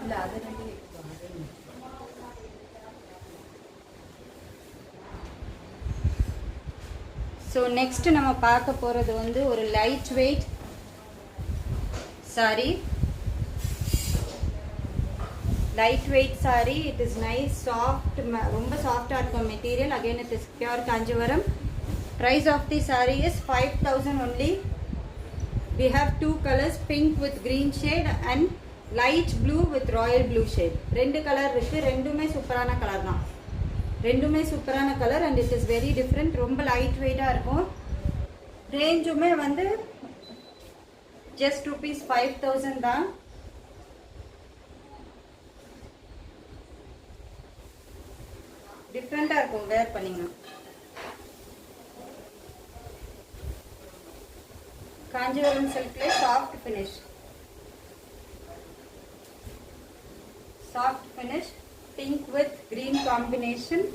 இல்லை அது ரெண்டு. ஸோ நெக்ஸ்ட் நம்ம பார்க்க போகிறது வந்து ஒரு light weight saree. Light weight saree. It is nice soft, ரொம்ப சாஃப்டாக இருக்கும் material. Again it is pure Kanchipuram. Price of the sari is 5000 only. We have two colors, pink with green shade and light blue with royal blue shade. ரெண்டு colour இருக்குது, ரெண்டுமே சூப்பரான colour தான். ரெண்டுமே சூப்பரான colour and it is very different. ரொம்ப light வெயிட்டாக இருக்கும். ரேஞ்சுமே வந்து ஜஸ்ட் ₹5,000 தான். டிஃப்ரெண்ட்டாக இருக்கும் வேர் பண்ணிங்கன்னா. காஞ்சிபுரம் சில்க்ல soft finish, soft finish pink with green combination.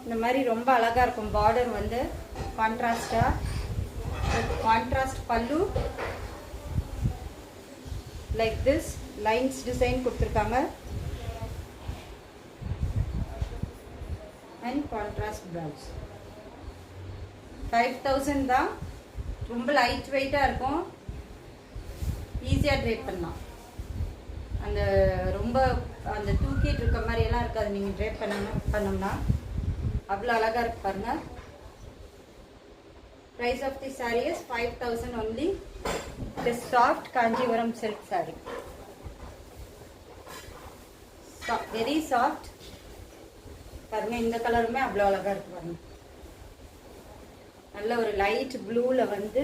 இந்த மாதிரி ரொம்ப அழகாக இருக்கும். பார்டர் வந்து கான்ட்ராஸ்டாக, contrast pallu like this lines design கொடுத்துருக்காங்க அண்ட் கான்ட்ராஸ்ட் பிளவுஸ். 5,000 தான். ரொம்ப லைட் வெயிட்டாக இருக்கும். ஈஸியாக ட்ரேட் பண்ணலாம். அந்த ரொம்ப அந்த தூக்கிட்டு இருக்க மாதிரி எல்லாம் இருக்காது. நீங்கள் ட்ரேட் பண்ணோம்னா அவ்வளோ அழகாக இருக்கு பாருங்க. Price of the saree is 5,000 only. It is soft Kanjivaram silk saree. Very soft. பாருங்க இந்த கலருமே அவ்வளோ அழகா இருக்கு பாருங்க. நல்ல ஒரு லைட் ப்ளூல வந்து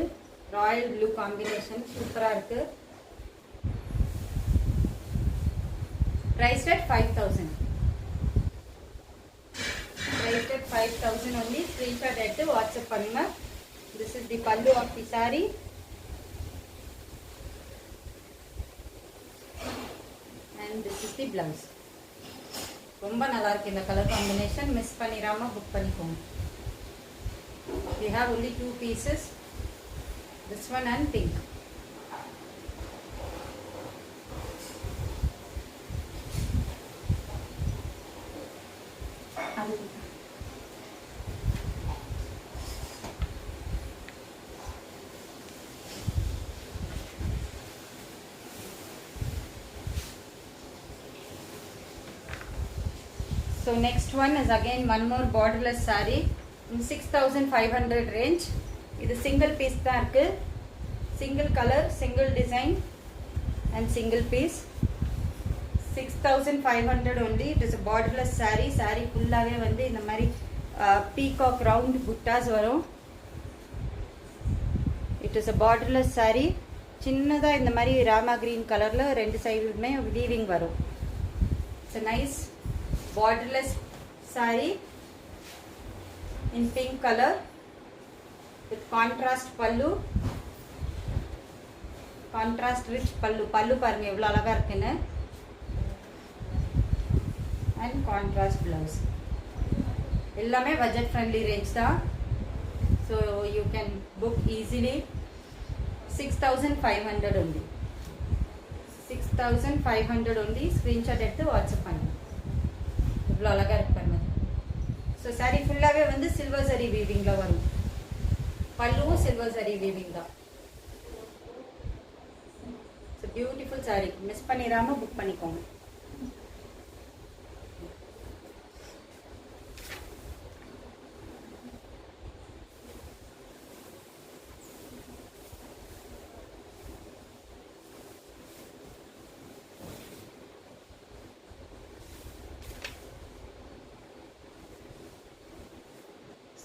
ராயல் ப்ளூ காம்பினேஷன் சூப்பரா இருக்கு. Priced at 5,000. Priced at 5,000 only. Screenshot எடுத்து வாட்ஸ்அப் பண்ணுங்க. This is the pallu of the saree. And this is the blouse. ரொம்ப நல்லா இருக்கு இந்த கலர் காம்பினேஷன். மிஸ் பண்ணிராம புக் பண்ணிக்கோங்க. We have only 2 pieces. This one and pink. So next one is again one more borderless saree in 6,500 range. இது single piece தான் இருக்கு. Single color, single design and single piece. 6,500 only. It is a borderless saree. Saree ஃபுல்லாவே வந்து இந்த மாதிரி peacock round buttas வரும். It is a borderless saree. சின்னதா இந்த மாதிரி ராமா green கலர்ல ரெண்டு சைடுமே weaving வரும். It's a nice borderless saree in pink color with contrast pallu, contrast rich pallu. Pallu பாருங்க எவ்வளவு அழகா இருக்குன்னு. and contrast blouse. எல்லாமே budget friendly range தான். So you can book easily. 6,500 only. 6,500 only. Screenshot எடுத்து வாட்ஸ்அப் பண்ணுங்க. இவ்வளோ அழகாக இருக்கு பாருங்க. ஸோ சாரீ ஃபுல்லாகவே வந்து சில்வர் சரி வீவிங்கில் வரும். பல்லுவும் சில்வர் சரி வீவிங் தான். So beautiful sari. மிஸ் பண்ணிடாமல் புக் பண்ணிக்கோங்க.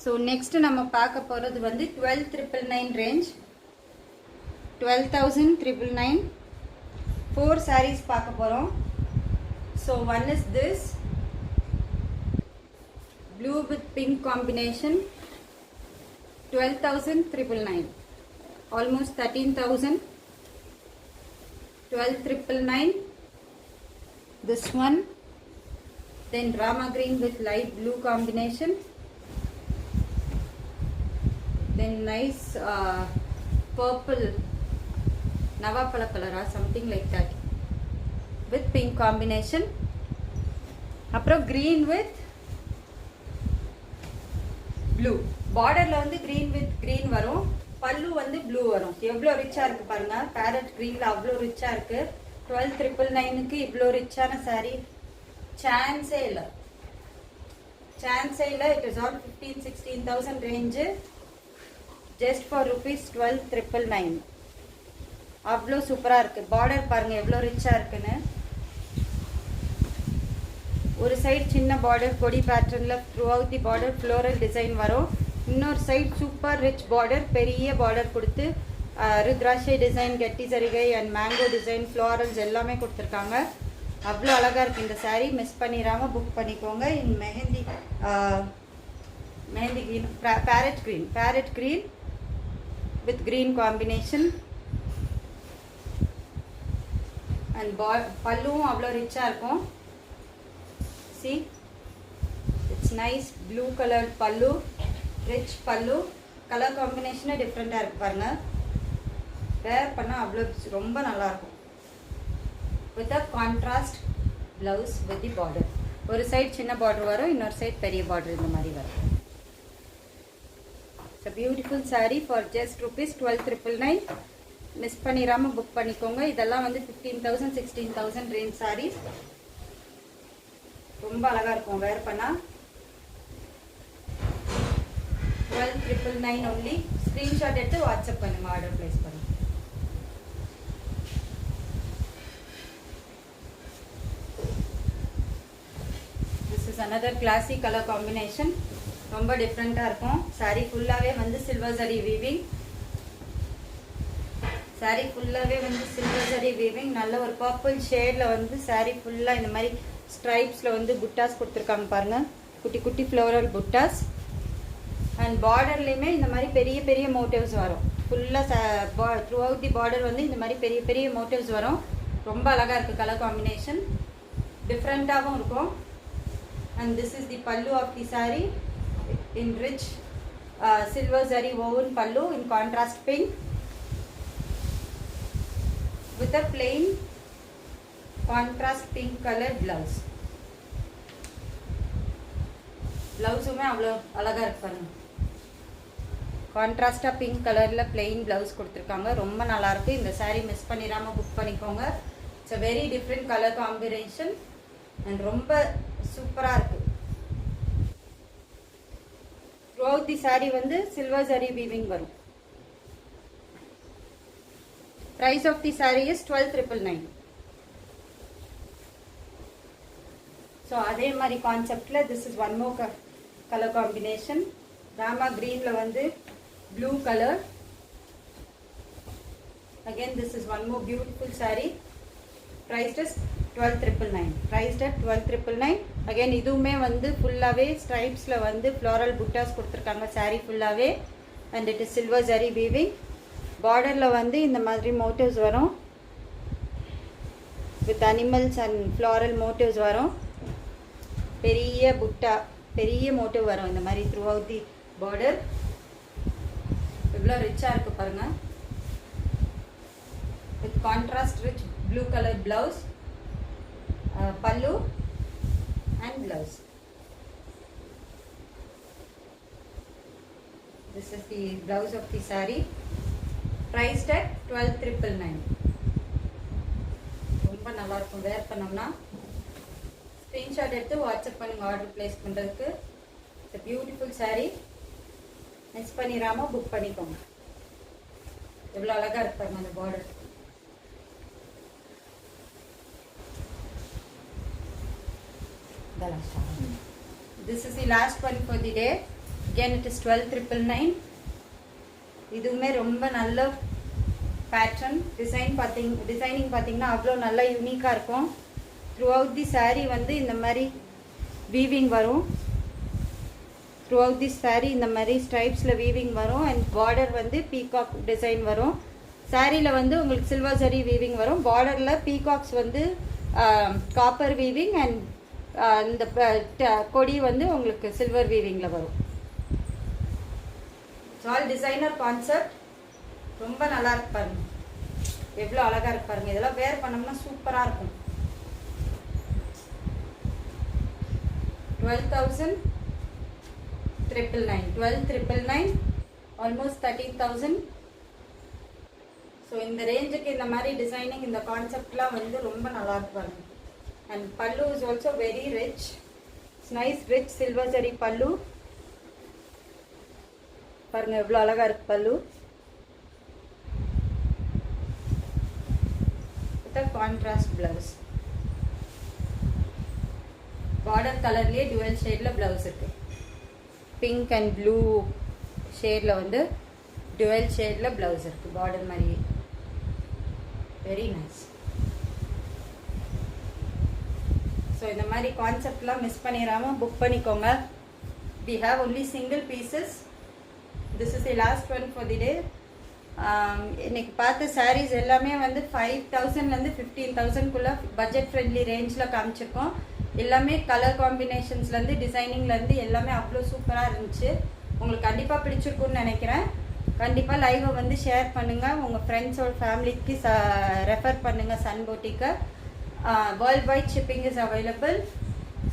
ஸோ நெக்ஸ்ட் நம்ம பார்க்க போகிறது வந்து 12,999 ரேஞ்ச். 12,999 4 sarees பார்க்க போகிறோம். So one is this blue with pink combination. 12,999, almost 13,000. 12,999. This one, then Rama green with light blue combination. Then nice purple navapala color or something like that with pink combination. அப்புறம் green with blue. பார்டர்ல வந்து green with green வரும். பல்லு வந்து blue வரும். எவ்வளோ ரிச்சா இருக்கு பாருங்க. பேரட் greenல அவ்வளோ ரிச்சா இருக்கு. 12,999க்கு இவ்வளோ ரிச்சான saree சான்ஸே இல்லை. சான்ஸே இல்லை. It is all 15,000-16,000 range. just for rupees 12,999. அவ்வளோ சூப்பராக இருக்குது. பார்டர் பாருங்கள் எவ்வளோ ரிச்சாக இருக்குன்னு. ஒரு சைடு சின்ன பார்டர் கொடி பேட்டர்னில் through out the border floral design வரும். இன்னொரு சைடு சூப்பர் ரிச் பார்டர், பெரிய பார்டர் கொடுத்து ருத்ராட்சை டிசைன், கெட்டி சரிகை அண்ட் மேங்கோ டிசைன், ஃப்ளோரல்ஸ் எல்லாமே கொடுத்துருக்காங்க. அவ்வளோ அழகாக இருக்குது இந்த சாரீ. மிஸ் பண்ணிடாமல் புக் பண்ணிக்கோங்க. In mehndi green, parrot green with green combination. And பல்லுவும் அவ்வளோ ரிச்சாக இருக்கும். See, it's nice blue colour pallu, rich pallu. Colour காம்பினேஷனே டிஃப்ரெண்ட்டாக இருக்குது பாருங்கள். வேர் பண்ணால் அவ்வளோ ரொம்ப நல்லாயிருக்கும். With a contrast blouse with the border. ஒரு சைடு சின்ன பார்டர் வரும், இன்னொரு சைடு பெரிய பார்டர் இந்த மாதிரி வரும். It's a beautiful sari for just ₹12,999. Miss பண்ணிடாமல் புக் பண்ணிக்கோங்க. இதெல்லாம் வந்து 15,000 16,000 ரேஞ்ச் சாரீஸ். ரொம்ப அழகாக இருக்கும் வேர் பண்ணால். 12,999 ஒன்லி. ஸ்க்ரீன்ஷாட் எடுத்து வாட்ஸ்அப் பண்ணுங்கள், ஆர்டர் ப்ளேஸ் பண்ணுங்கள். another classic color combination. ரொம்ப டிஃப்ரெண்ட்டாக இருக்கும். சாரீ ஃபுல்லாகவே வந்து சில்வர் ஜரி வீவிங். சாரீ ஃபுல்லாகவே வந்து சில்வர் ஜரி வீவிங். நல்ல ஒரு பர்பிள் ஷேடில் வந்து சாரீ ஃபுல்லாக இந்த மாதிரி ஸ்ட்ரைப்ஸில் வந்து புட்டாஸ் கொடுத்துருக்காங்க பாருங்கள். குட்டி குட்டி ஃப்ளோரல் புட்டாஸ். அண்ட் பார்டர்லேயுமே இந்த மாதிரி பெரிய பெரிய மோட்டிவ்ஸ் வரும். ஃபுல்லாக த்ரூ அவுட் தி பார்டர் வந்து இந்த மாதிரி பெரிய பெரிய மோட்டிவ்ஸ் வரும். ரொம்ப அழகாக இருக்குது கலர் காம்பினேஷன். டிஃப்ரெண்ட்டாகவும் இருக்கும். And this is the pallu of the saree in rich silver zari woven pallu in contrast pink with a plain contrast pink color blouse. Blouse-உமே அவ்வளோ அழகாக இருக்கு பாருங்க. கான்ட்ராஸ்டாக பிங்க் கலரில் பிளெயின் ப்ளவுஸ் கொடுத்துருக்காங்க. ரொம்ப நல்லாயிருக்கு. இந்த சாரீ மிஸ் பண்ணிடாமல் புக் பண்ணிக்கோங்க. It's a very different colour combination and ரொம்ப சூப்பராக இருக்குது. த்ரூ அவுட் தி சாரீ வந்து சில்வர் ஜரி வீவிங் வரும். Price of the sari is 12,999. So அதே மாதிரி கான்செப்டில் this is one more colour combination. Rama க்ரீனில் வந்து blue colour. Again this is one more beautiful saree. Priced is 12,999. Priced at 12,999. Again இதுவுமே வந்து ஃபுல்லாகவே ஸ்ட்ரைப்ஸில் வந்து ஃப்ளோரல் புட்டாஸ் கொடுத்துருக்காங்க சாரீ ஃபுல்லாகவே. And it is silver zari weaving. பார்டரில் வந்து இந்த மாதிரி மோட்டிவ்ஸ் வரும். With animals and floral motives வரும். பெரிய புட்டா, பெரிய மோட்டிவ் வரும் இந்த மாதிரி த்ரூ அவுட் தி பார்டர். எவ்வளோ ரிச்சாக இருக்குது பாருங்கள். With contrast rich blue colour blouse, pallu and blouse. This is the blouse of the saree. Priced at 12,999. ரொம்ப நல்லா இருக்கும் வேர் பண்ணோம்னா. ஸ்க்ரீன்ஷாட் எடுத்து வாட்ஸ்அப் பண்ணுங்க ஆர்டர் பிளேஸ் பண்ணுறதுக்கு. It's beautiful saree. மிஸ் பண்ணிடாமல் புக் பண்ணிக்கோங்க. எவ்வளோ அழகாக இருப்பாங்க அந்த border. This is the last one for the day. Again it is 12,999. இதுவுமே ரொம்ப நல்ல பேட்டர்ன். டிசைனிங் பார்த்தீங்கன்னா அவ்வளோ நல்லா யூனிக்காக இருக்கும். த்ரூ அவுட் தி சாரீ வந்து இந்த மாதிரி வீவிங் வரும். த்ரூ அவுட் தி சாரீ இந்த மாதிரி ஸ்ட்ரைப்ஸில் வீவிங் வரும். அண்ட் பார்டர் வந்து பீகாக் டிசைன் வரும். சாரியில் வந்து உங்களுக்கு சில்வர் ஜரி வீவிங் வரும். பார்டரில் பீகாக்ஸ் வந்து காப்பர் வீவிங் அண்ட் இந்த கொடி வந்து உங்களுக்கு சில்வர் வீவிங்கில் வரும். It's all designer concept. ரொம்ப நல்லா இருக்கு பாருங்க. எவ்வளோ அழகாக இருக்கு பாருங்க. இதெல்லாம் வேர் பண்ணோம்னா சூப்பராக இருக்கும். 12,999. ஆல்மோஸ்ட் 13,000. ஸோ இந்த ரேஞ்சுக்கு இந்த மாதிரி டிசைனிங், இந்த கான்செப்ட்லாம் வந்து ரொம்ப நல்லா இருக்கு பாருங்க. And pallu is also very rich. It's nice rich silver zari pallu. பாருங்க எவ்வளோ அழகாக இருக்கு பல்லு. With a contrast blouse. Border கலர்லேயே டுவல் ஷேடில் ப்ளவுஸ் இருக்குது. பிங்க் அண்ட் ப்ளூ ஷேடில் வந்து டுவல் ஷேடில் ப்ளவுஸ் இருக்குது பார்டர் மாதிரியே. Very nice. ஸோ இந்த மாதிரி கான்செப்ட்லாம் மிஸ் பண்ணிடாமல் புக் பண்ணிக்கோங்க. we have only single pieces. this is the last one for the day. இன்னைக்கு பார்த்த sarees எல்லாமே வந்து 5000லேருந்து 15000க்குள்ளே பட்ஜெட் ஃப்ரெண்ட்லி ரேஞ்சில் காமிச்சிருக்கோம். எல்லாமே கலர் காம்பினேஷன்ஸ்லேருந்து டிசைனிங்லேருந்து எல்லாமே அவ்வளோ சூப்பராக இருந்துச்சு. உங்களுக்கு கண்டிப்பாக பிடிச்சிருக்குன்னு நினைக்கிறேன். கண்டிப்பாக லைவை வந்து ஷேர் பண்ணுங்கள், உங்கள் ஃப்ரெண்ட்ஸோட ஃபேமிலிக்கு ரெஃபர் பண்ணுங்கள். சன் போட்டிக்கு worldwide shipping is available.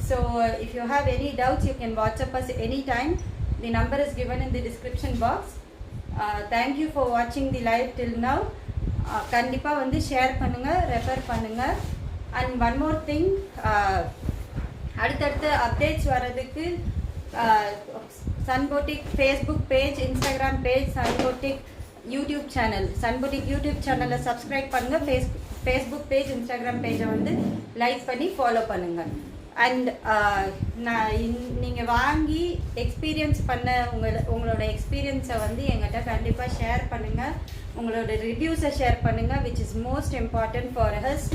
So if you have any doubts, you can WhatsApp us anytime. The number is given in the description box. Thank you for watching the live till now. கண்டிப்பா வந்து share பண்ணுங்க, refer பண்ணுங்க. And one more thing, அடுத்தடுத்த updates வரதுக்கு Sun Boutique Facebook page, Instagram page, Sun Boutique YouTube channel, Sun Boutique YouTube சேனலை subscribe பண்ணுங்க. Facebook page, Instagram பேஜை வந்து லைக் பண்ணி ஃபாலோ பண்ணுங்க. அண்ட் நீங்கள் வாங்கி எக்ஸ்பீரியன்ஸ் பண்ண உங்களோட எக்ஸ்பீரியன்ஸை வந்து எங்கிட்ட கண்டிப்பாக ஷேர் பண்ணுங்கள். உங்களோட ரிவ்யூஸை ஷேர் பண்ணுங்கள், which is most important for has.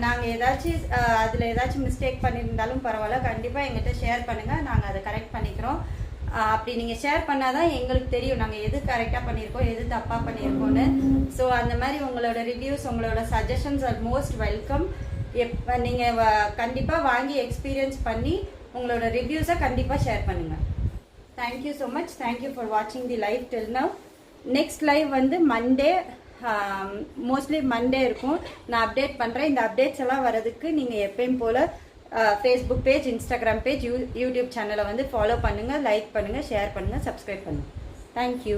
நாங்கள் ஏதாச்சும் அதில் ஏதாச்சும் மிஸ்டேக் பண்ணியிருந்தாலும் பரவாயில்ல, கண்டிப்பாக எங்கிட்ட ஷேர் பண்ணுங்கள், நாங்கள் அதை கரெக்ட் பண்ணிக்கிறோம். அப்படி நீங்கள் ஷேர் பண்ணால் தான் எங்களுக்கு தெரியும் நாங்கள் எது கரெக்டாக பண்ணியிருக்கோம், எது தப்பாக பண்ணியிருக்கோன்னு. ஸோ அந்த மாதிரி உங்களோட ரிவ்யூஸ், உங்களோட சஜஷன்ஸ் ஆர் மோஸ்ட் வெல்கம். நீங்கள் கண்டிப்பாக வாங்கி எக்ஸ்பீரியன்ஸ் பண்ணி உங்களோட ரிவ்யூஸை கண்டிப்பாக ஷேர் பண்ணுங்கள். Thank you so much. Thank you for வாட்சிங் the live till now. Next live வந்து மண்டே, மோஸ்ட்லி மண்டே இருக்கும். நான் அப்டேட் பண்ணுறேன். இந்த அப்டேட்ஸ் எல்லாம் வரதுக்கு நீங்கள் எப்பயும் போல் Facebook page, Instagram page, YouTube சேனலை வந்து ஃபாலோ பண்ணுங்கள், லைக் பண்ணுங்கள், ஷேர் பண்ணுங்கள், சப்ஸ்கிரைப் பண்ணுங்கள். தேங்க்யூ.